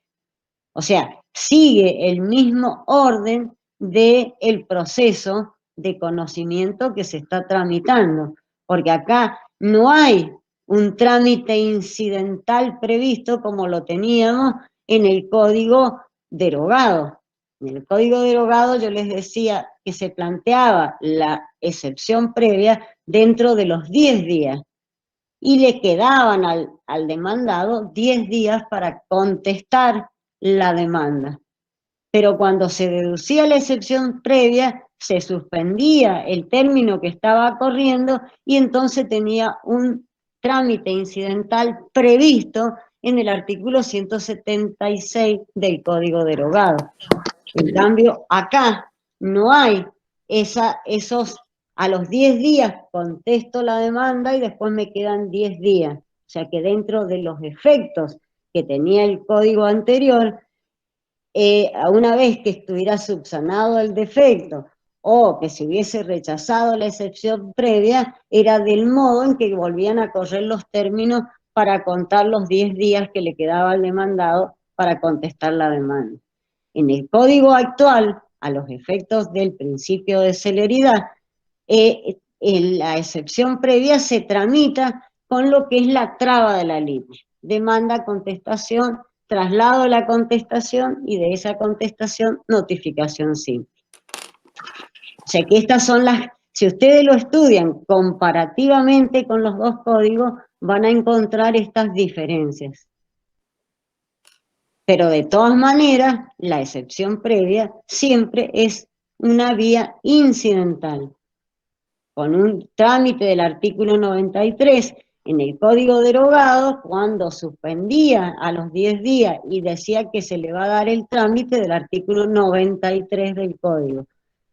O sea, sigue el mismo orden del proceso de conocimiento que se está tramitando, porque acá no hay un trámite incidental previsto como lo teníamos en el código derogado. En el código derogado yo les decía que se planteaba la excepción previa dentro de los 10 días y le quedaban al demandado 10 días para contestar la demanda. Pero cuando se deducía la excepción previa, se suspendía el término que estaba corriendo y entonces tenía un trámite incidental previsto en el artículo 176 del Código derogado. En cambio, acá no hay a los 10 días contesto la demanda y después me quedan 10 días. O sea que dentro de los efectos que tenía el código anterior, una vez que estuviera subsanado el defecto o que se hubiese rechazado la excepción previa, era del modo en que volvían a correr los términos para contar los 10 días que le quedaba al demandado para contestar la demanda. En el código actual, a los efectos del principio de celeridad, la excepción previa se tramita con lo que es la traba de la línea. Demanda, contestación, traslado de la contestación y de esa contestación notificación simple. O sea que estas son si ustedes lo estudian comparativamente con los dos códigos, van a encontrar estas diferencias. Pero de todas maneras, la excepción previa siempre es una vía incidental. Con un trámite del artículo 93 en el código derogado, cuando suspendía a los 10 días y decía que se le va a dar el trámite del artículo 93 del código.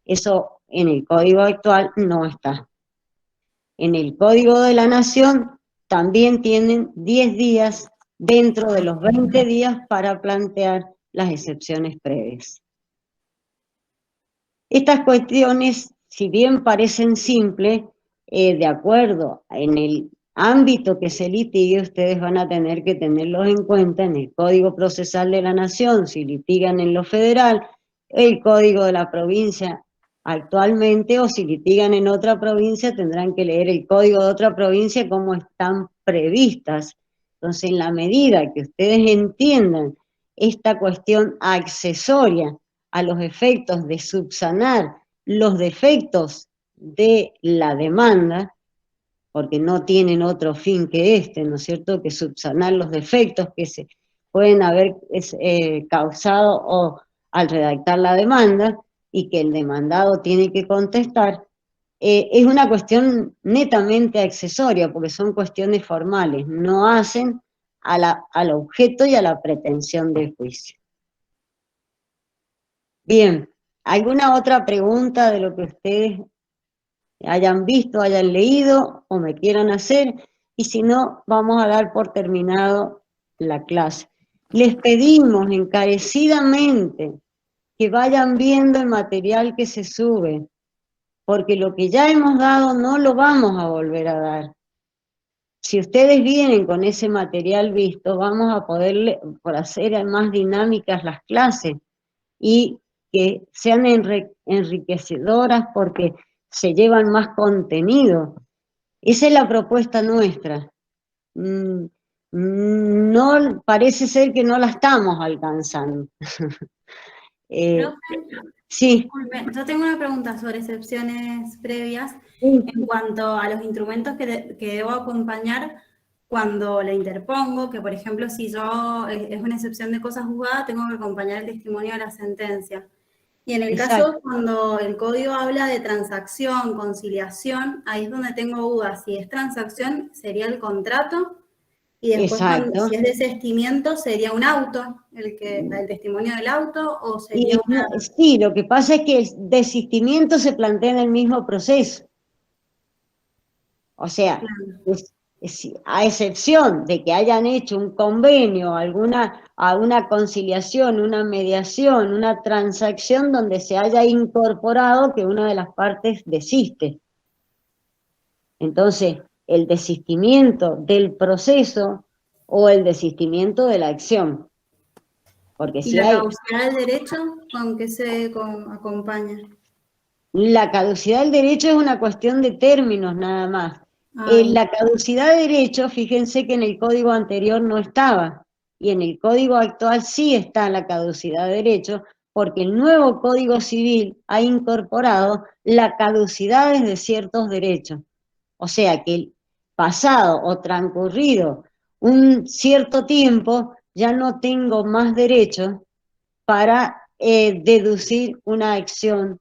Eso en el código actual no está. En el Código de la Nación también tienen 10 días dentro de los 20 días para plantear las excepciones previas. Estas cuestiones, si bien parecen simples, de acuerdo en el ámbito que se litigue, ustedes van a tener que tenerlos en cuenta en el Código Procesal de la Nación, si litigan en lo federal, el Código de la provincia actualmente, o si litigan en otra provincia, tendrán que leer el Código de otra provincia como están previstas. Entonces, en la medida que ustedes entiendan esta cuestión accesoria a los efectos de subsanar los defectos de la demanda, porque no tienen otro fin que este, ¿no es cierto?, que subsanar los defectos que se pueden haber causado o al redactar la demanda y que el demandado tiene que contestar, es una cuestión netamente accesoria, porque son cuestiones formales, no hacen al objeto y a la pretensión del juicio. Bien, ¿alguna otra pregunta de lo que ustedes hayan visto, hayan leído o me quieran hacer? Y si no, vamos a dar por terminado la clase. Les pedimos encarecidamente que vayan viendo el material que se sube, porque lo que ya hemos dado no lo vamos a volver a dar. Si ustedes vienen con ese material visto, vamos a poder hacer más dinámicas las clases y que sean enriquecedoras porque se llevan más contenido. Esa es la propuesta nuestra. No, parece ser que no la estamos alcanzando. Sí. Disculpe, yo tengo una pregunta sobre excepciones previas en cuanto a los instrumentos que debo acompañar. cuando la interpongo, que por ejemplo si yo es una excepción de cosa juzgada, tengo que acompañar el testimonio de la sentencia. Y en el caso cuando el código habla de transacción, conciliación, ahí es donde tengo dudas. Si es transacción, sería el contrato, y después si es desistimiento, sería un auto, el testimonio del auto, o sería Sí, lo que pasa es que el desistimiento se plantea en el mismo proceso. O sea, a excepción de que hayan hecho un convenio, alguna conciliación, una mediación, una transacción donde se haya incorporado que una de las partes desiste. Entonces, el desistimiento del proceso o el desistimiento de la acción. Porque ¿Y la caducidad del derecho con qué se acompaña? La caducidad del derecho es una cuestión de términos nada más. La caducidad de derecho, fíjense que en el código anterior no estaba, y en el código actual sí está la caducidad de derecho, porque el nuevo Código Civil ha incorporado la caducidad de ciertos derechos. O sea que el pasado o transcurrido un cierto tiempo, ya no tengo más derechos para deducir una acción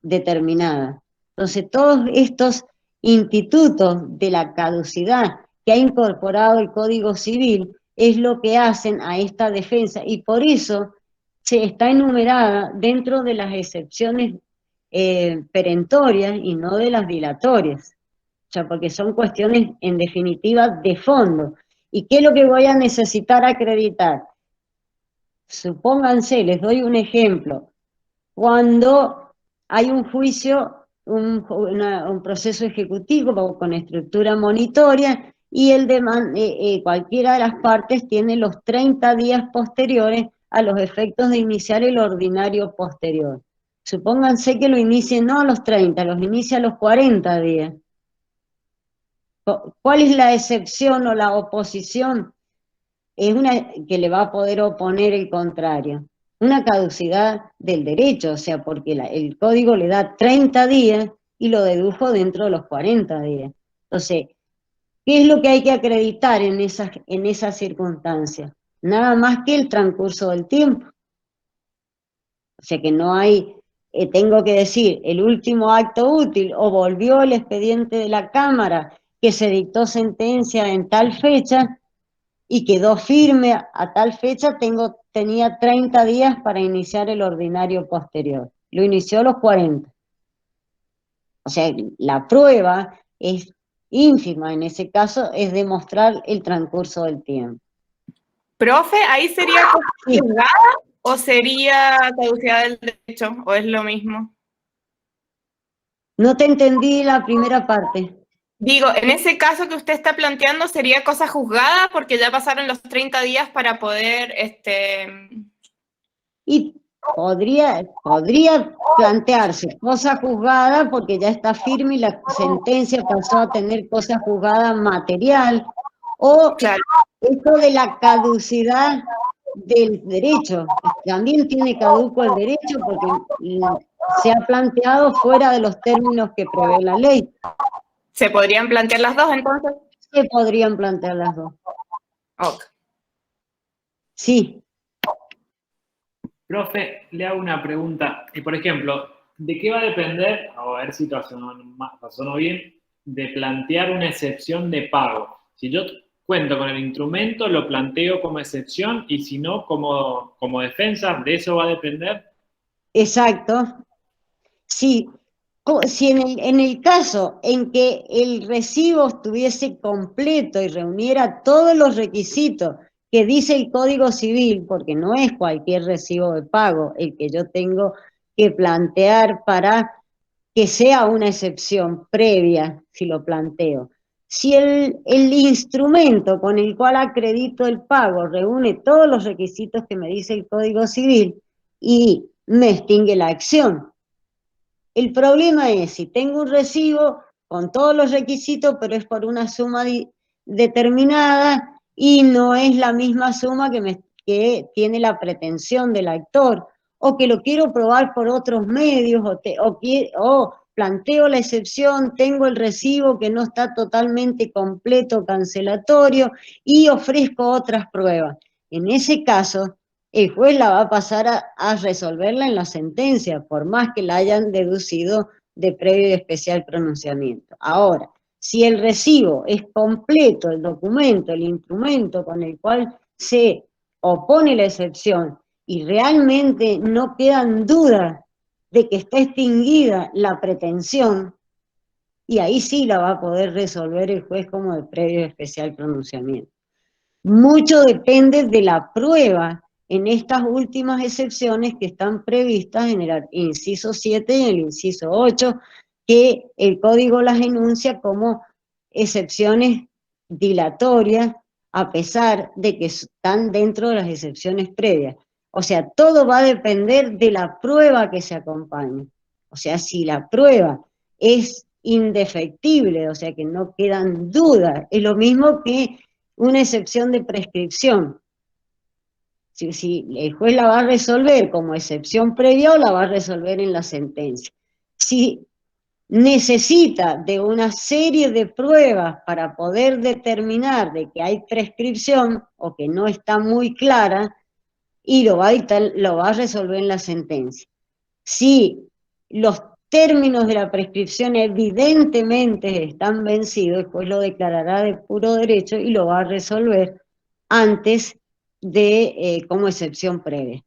determinada. Entonces, todos estos institutos de la caducidad que ha incorporado el Código Civil es lo que hacen a esta defensa, y por eso se está enumerada dentro de las excepciones perentorias y no de las dilatorias. O sea, porque son cuestiones en definitiva de fondo. ¿Y qué es lo que voy a necesitar acreditar? Supónganse, les doy un ejemplo, cuando hay un juicio, un proceso ejecutivo con estructura monitoria, y cualquiera de las partes tiene los 30 días posteriores a los efectos de iniciar el ordinario posterior. Supónganse que lo inicie no a los 30, los inicia a los 40 días. ¿Cuál es la excepción o la oposición? Es una que le va a poder oponer el contrario. Una caducidad del derecho, o sea, porque el código le da 30 días y lo dedujo dentro de los 40 días. Entonces, ¿qué es lo que hay que acreditar en esas circunstancias? Nada más que el transcurso del tiempo. O sea que no hay, tengo que decir, el último acto útil, o volvió el expediente de la Cámara que se dictó sentencia en tal fecha, y quedó firme a tal fecha, tenía 30 días para iniciar el ordinario posterior. Lo inició a los 40. O sea, la prueba es ínfima, en ese caso es demostrar el transcurso del tiempo. Profe, ¿ahí sería juzgada o sería caducidad del derecho? ¿O es lo mismo? No te entendí la primera parte. Digo, en ese caso que usted está planteando, ¿sería cosa juzgada porque ya pasaron los 30 días para poder... Y podría plantearse cosa juzgada porque ya está firme y la sentencia pasó a tener cosa juzgada material, o esto de la caducidad del derecho. También tiene caduco el derecho porque se ha planteado fuera de los términos que prevé la ley. ¿Se podrían plantear las dos, entonces? Se podrían plantear las dos. Ok. Sí. Profe, le hago una pregunta. Por ejemplo, ¿de qué va a depender, a ver si razonó bien, de plantear una excepción de pago? Si yo cuento con el instrumento, lo planteo como excepción, y si no, como defensa, ¿de eso va a depender? Exacto. Sí. Si en el caso en que el recibo estuviese completo y reuniera todos los requisitos que dice el Código Civil, porque no es cualquier recibo de pago el que yo tengo que plantear para que sea una excepción previa, si lo planteo. Si el instrumento con el cual acredito el pago reúne todos los requisitos que me dice el Código Civil y me extingue la acción. El problema es si tengo un recibo con todos los requisitos, pero es por una suma determinada y no es la misma suma que tiene la pretensión del actor, o que lo quiero probar por otros medios, o planteo la excepción, tengo el recibo que no está totalmente completo, cancelatorio, y ofrezco otras pruebas. En ese caso, el juez la va a pasar a resolverla en la sentencia, por más que la hayan deducido de previo y especial pronunciamiento. Ahora, si el recibo es completo, el documento, el instrumento con el cual se opone la excepción, y realmente no quedan dudas de que está extinguida la pretensión, y ahí sí la va a poder resolver el juez como de previo y especial pronunciamiento. Mucho depende de la prueba en estas últimas excepciones que están previstas en el inciso 7 y el inciso 8, que el código las enuncia como excepciones dilatorias, a pesar de que están dentro de las excepciones previas. O sea, todo va a depender de la prueba que se acompañe. O sea, si la prueba es indefectible, o sea, que no quedan dudas, es lo mismo que una excepción de prescripción. Si el juez la va a resolver como excepción previa o la va a resolver en la sentencia. Si necesita de una serie de pruebas para poder determinar de que hay prescripción o que no está muy clara, y lo va a resolver en la sentencia. Si los términos de la prescripción evidentemente están vencidos, el juez lo declarará de puro derecho y lo va a resolver antes de como excepción previa.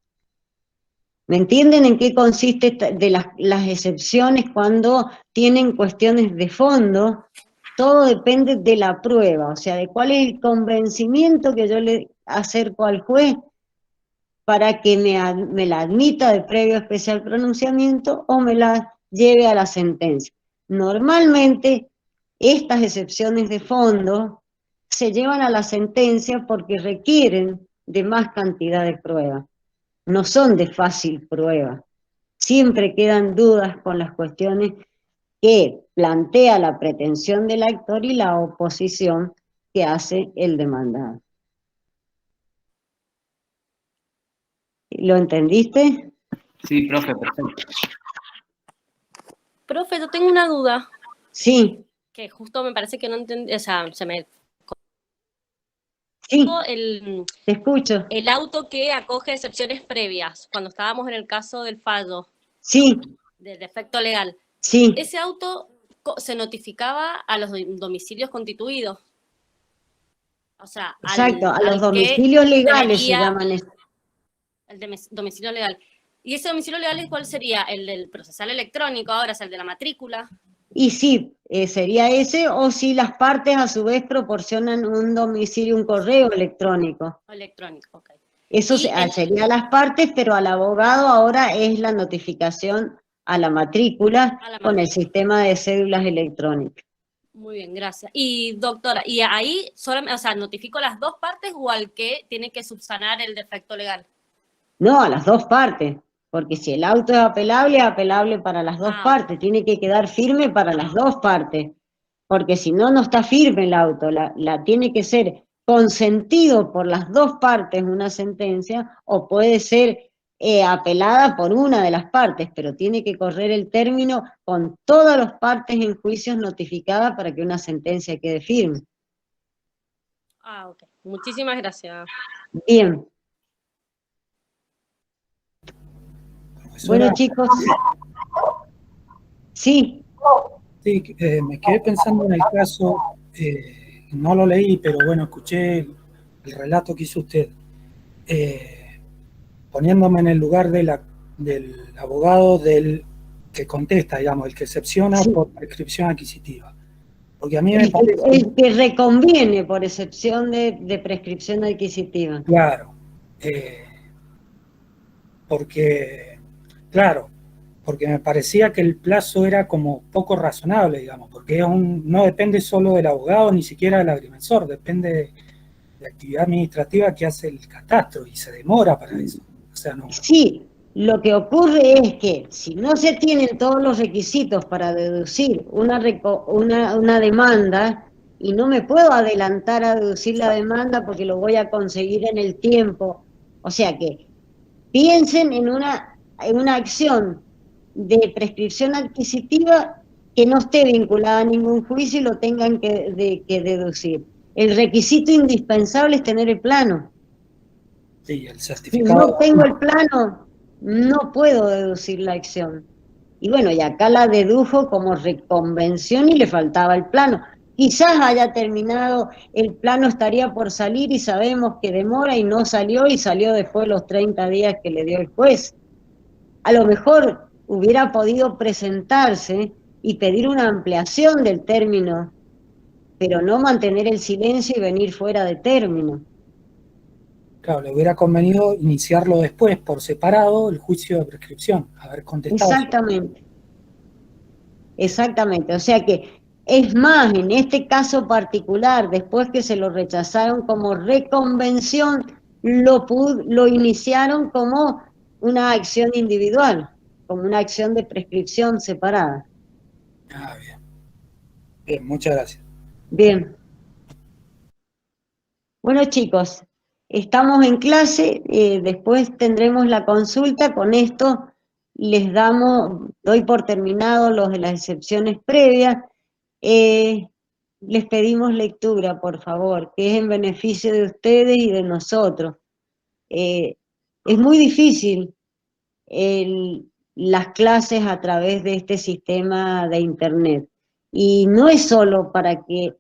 ¿Me entienden en qué consiste de las excepciones cuando tienen cuestiones de fondo? Todo depende de la prueba, o sea, de cuál es el convencimiento que yo le acerco al juez para que me la admita de previo especial pronunciamiento o me la lleve a la sentencia. Normalmente, estas excepciones de fondo se llevan a la sentencia porque requieren de más cantidad de pruebas. No son de fácil prueba. Siempre quedan dudas con las cuestiones que plantea la pretensión del actor y la oposición que hace el demandado. ¿Lo entendiste? Sí, profe, perfecto. Profe, yo tengo una duda. Sí. Que justo me parece que no entendí, o sea, se me... Sí, te escucho. El auto que acoge excepciones previas, cuando estábamos en el caso del fallo. Sí. Del defecto legal. Sí. Ese auto se notificaba a los domicilios constituidos. O sea, exacto, a los domicilios legales se llaman eso. El domicilio legal. ¿Y ese domicilio legal cuál sería? ¿El del procesal electrónico ahora, es el de la matrícula? Y sí, sería ese, o si las partes a su vez proporcionan un domicilio, un correo electrónico. Electrónico, ok. Eso sería las partes, pero al abogado ahora es la notificación a la matrícula con el sistema de cédulas electrónicas. Muy bien, gracias. Y doctora, ¿y ahí solamente, o sea, notifico las dos partes o al que tiene que subsanar el defecto legal? No, a las dos partes, porque si el auto es apelable para las dos partes, tiene que quedar firme para las dos partes, porque si no, no está firme el auto, la tiene que ser consentido por las dos partes una sentencia, o puede ser apelada por una de las partes, pero tiene que correr el término con todas las partes en juicios notificadas para que una sentencia quede firme. Ah, ok. Muchísimas gracias. Bien. Bueno, chicos. Sí. Sí, me quedé pensando en el caso, no lo leí, pero bueno, escuché el relato que hizo usted. Poniéndome en el lugar del abogado que contesta, digamos, el que excepciona por prescripción adquisitiva. Porque a mí me parece... El que reconviene por excepción de prescripción adquisitiva. Claro. Porque me parecía que el plazo era como poco razonable, digamos, porque no depende solo del abogado, ni siquiera del agrimensor, depende de la actividad administrativa que hace el catastro y se demora para eso. O sea, no. Sí, lo que ocurre es que si no se tienen todos los requisitos para deducir una demanda, y no me puedo adelantar a deducir la demanda porque lo voy a conseguir en el tiempo, o sea que piensen en una acción de prescripción adquisitiva que no esté vinculada a ningún juicio y lo tengan que deducir. El requisito indispensable es tener el plano. Sí, el Si certificado. no tengo el plano, no puedo deducir la acción. Y bueno, y acá la dedujo como reconvención y le faltaba el plano. Quizás haya terminado, el plano estaría por salir y sabemos que demora y no salió y salió después de los 30 días que le dio el juez. A lo mejor hubiera podido presentarse y pedir una ampliación del término, pero no mantener el silencio y venir fuera de término. Claro, le hubiera convenido iniciarlo después, por separado, el juicio de prescripción, haber contestado. Exactamente. Exactamente. O sea que, es más, en este caso particular, después que se lo rechazaron como reconvención, lo iniciaron como una acción individual, como una acción de prescripción separada. Ah, bien. Bien, muchas gracias. Bien. Bueno, chicos, estamos en clase, después tendremos la consulta. Con esto les doy por terminado los de las excepciones previas. Les pedimos lectura, por favor, que es en beneficio de ustedes y de nosotros. Es muy difícil las clases a través de este sistema de Internet. Y no es solo para que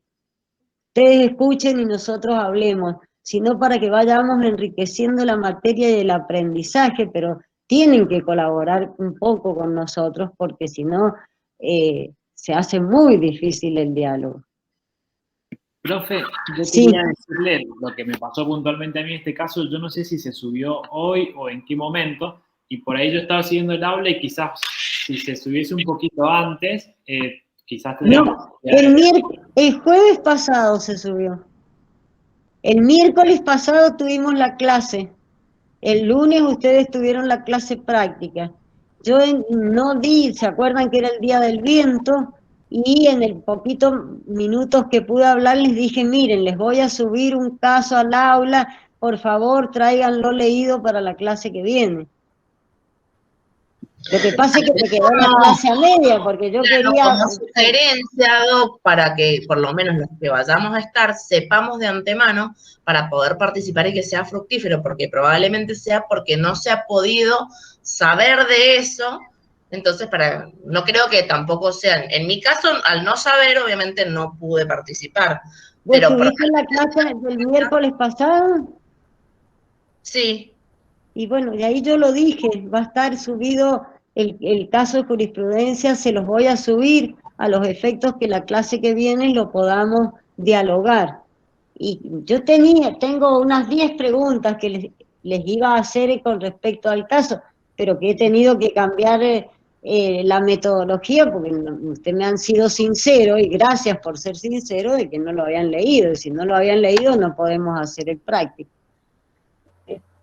ustedes escuchen y nosotros hablemos, sino para que vayamos enriqueciendo la materia y el aprendizaje, pero tienen que colaborar un poco con nosotros, porque si no, se hace muy difícil el diálogo. Profe, yo Sí. quería decirle lo que me pasó puntualmente a mí en este caso. Yo no sé si se subió hoy o en qué momento, y por ahí yo estaba siguiendo el aula y quizás si se subiese un poquito antes, quizás tendríamos... No, el jueves pasado se subió. El miércoles pasado tuvimos la clase. El lunes ustedes tuvieron la clase práctica. Yo no di, ¿se acuerdan que era el día del viento? Y en el poquito minutos que pude hablar les dije, miren, les voy a subir un caso al aula, por favor tráiganlo leído para la clase que viene. Lo que pasa es que me quedó la clase a media, porque yo quería... Como sugerencia, Doc, para que por lo menos los que vayamos a estar sepamos de antemano para poder participar y que sea fructífero, porque probablemente sea porque no se ha podido saber de eso. Entonces, no creo que tampoco sean. En mi caso, al no saber, obviamente no pude participar. ¿Vos Pero tuviste la clase del miércoles pasado? Sí. Y bueno, de ahí yo lo dije, va a estar subido el caso de jurisprudencia, se los voy a subir a los efectos que la clase que viene lo podamos dialogar. Y yo tengo unas 10 preguntas que les iba a hacer con respecto al caso, pero que he tenido que cambiar la metodología porque ustedes me han sido sinceros, y gracias por ser sinceros de que no lo habían leído, y si no lo habían leído no podemos hacer el práctico.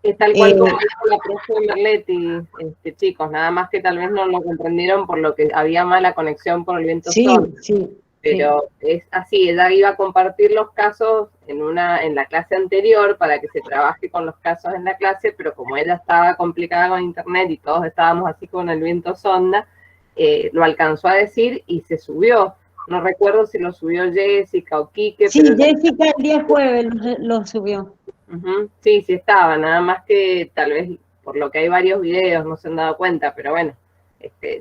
Es tal cual como dijo la profe Merletti, chicos, nada más que tal vez no lo comprendieron por lo que había mala conexión por el viento sol. Sí, pero es así, ella iba a compartir los casos en la clase anterior para que se trabaje con los casos en la clase, pero como ella estaba complicada con internet y todos estábamos así con el viento sonda, lo alcanzó a decir y se subió. No recuerdo si lo subió Jessica o Quique. Sí, pero Jessica el día jueves lo subió. Sí, sí estaba, nada más que tal vez por lo que hay varios videos no se han dado cuenta, pero bueno,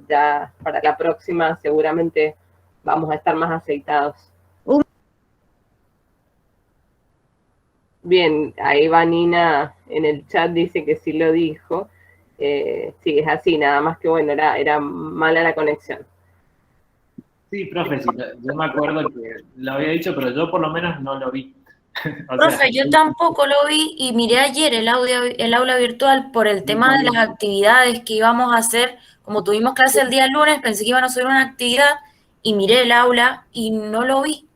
ya para la próxima seguramente vamos a estar más aceitados. Bien, ahí va Nina en el chat, dice que sí lo dijo. Sí, es así, nada más que bueno, era mala la conexión. Sí, profe, sí, yo me acuerdo que lo había dicho, pero yo por lo menos no lo vi. Profe, yo tampoco lo vi y miré ayer el aula virtual por el tema de las actividades que íbamos a hacer. Como tuvimos clase el día lunes, pensé que iban a subir una actividad y miré el aula y no lo vi.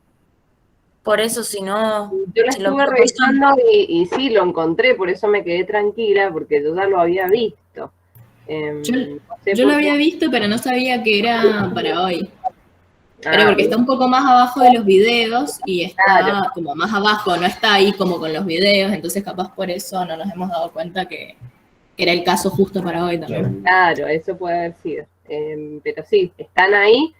Por eso, si no... Yo la estuve revisando y sí, lo encontré, por eso me quedé tranquila, porque yo ya lo había visto. Yo lo había visto, pero no sabía que era para hoy. Pero porque está un poco más abajo de los videos y está como más abajo, no está ahí como con los videos, entonces capaz por eso no nos hemos dado cuenta que era el caso justo para hoy también. Claro, eso puede haber sido. Pero sí, están ahí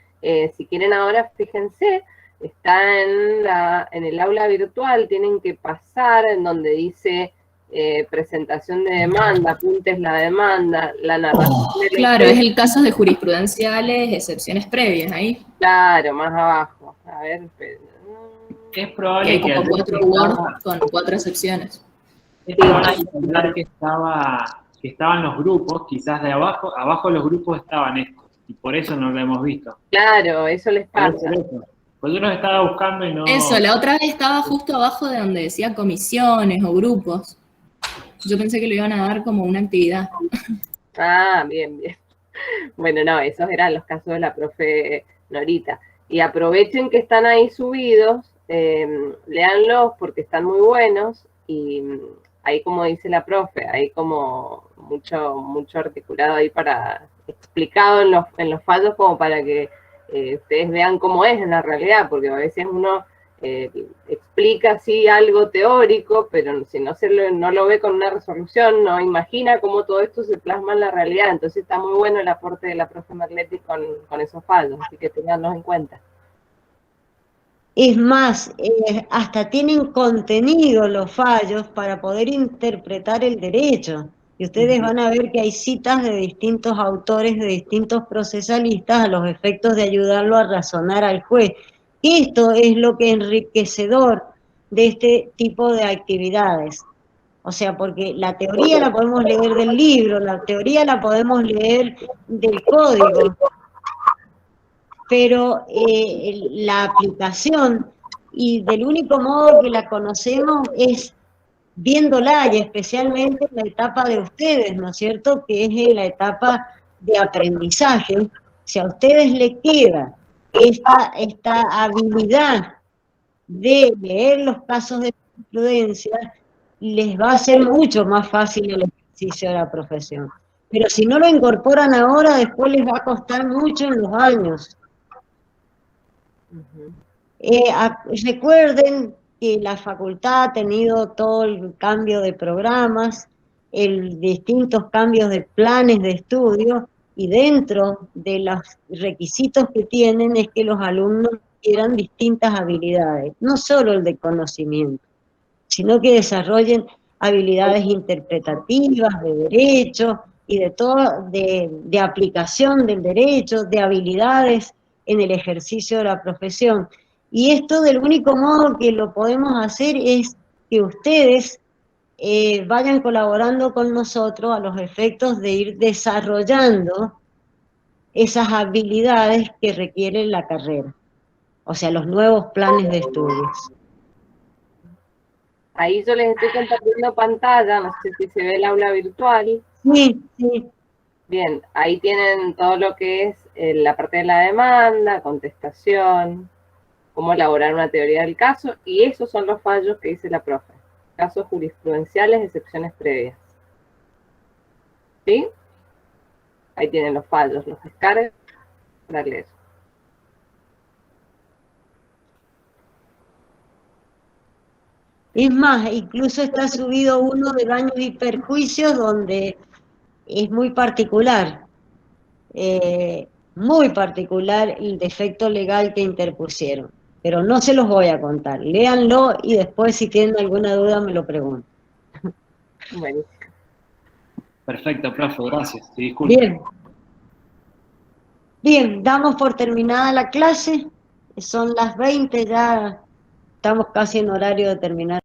si quieren ahora, fíjense, está en el aula virtual, tienen que pasar en donde dice presentación de demanda, apuntes la demanda, la narración. Claro, es el caso de jurisprudenciales, excepciones previas, ahí. Claro, más abajo. A ver, Es Y probable hay que como 4 Word con 4 excepciones. es probable que estaban los grupos, quizás de abajo los grupos estaban estos, y por eso no lo hemos visto. Claro, eso les pasa. Pues yo los estaba buscando y no... Eso, la otra vez estaba justo abajo de donde decía comisiones o grupos. Yo pensé que lo iban a dar como una actividad. Ah, bien, bien. Bueno, no, esos eran los casos de la profe Norita. Y aprovechen que están ahí subidos, léanlos porque están muy buenos y ahí, como dice la profe, hay como mucho articulado ahí explicado en los fallos como para que ustedes vean cómo es en la realidad, porque a veces uno explica así algo teórico, pero si no lo ve con una resolución, no imagina cómo todo esto se plasma en la realidad. Entonces está muy bueno el aporte de la profe Merletti con esos fallos, así que tenganlos en cuenta. Es más, hasta tienen contenido los fallos para poder interpretar el derecho. Y ustedes van a ver que hay citas de distintos autores, de distintos procesalistas, a los efectos de ayudarlo a razonar al juez. Esto es lo que es enriquecedor de este tipo de actividades. O sea, porque la teoría la podemos leer del libro, la teoría la podemos leer del código, pero la aplicación, y del único modo que la conocemos es viéndola, y especialmente en la etapa de ustedes, ¿no es cierto?, que es en la etapa de aprendizaje. Si a ustedes les queda esta habilidad de leer los casos de jurisprudencia, les va a ser mucho más fácil el ejercicio de la profesión. Pero si no lo incorporan ahora, después les va a costar mucho en los años. Recuerden que la facultad ha tenido todo el cambio de programas, distintos cambios de planes de estudio, y dentro de los requisitos que tienen es que los alumnos quieran distintas habilidades, no solo el de conocimiento, sino que desarrollen habilidades interpretativas, de derecho, y de aplicación del derecho, de habilidades en el ejercicio de la profesión. Y esto, del único modo que lo podemos hacer es que ustedes vayan colaborando con nosotros a los efectos de ir desarrollando esas habilidades que requiere la carrera, o sea, los nuevos planes de estudios. Ahí yo les estoy compartiendo pantalla, no sé si se ve el aula virtual. Sí, sí. Bien, ahí tienen todo lo que es la parte de la demanda, contestación, cómo elaborar una teoría del caso, y esos son los fallos que dice la profe. Casos jurisprudenciales, excepciones previas. ¿Sí? Ahí tienen los fallos, los descargos para leer. Es más, incluso está subido uno de daños y perjuicios, donde es muy particular el defecto legal que interpusieron. Pero no se los voy a contar. Léanlo y después, si tienen alguna duda, me lo preguntan. Bueno. Perfecto, profe, gracias. Sí, disculpe. Bien. Bien, damos por terminada la clase. Son las 20, ya estamos casi en horario de terminar.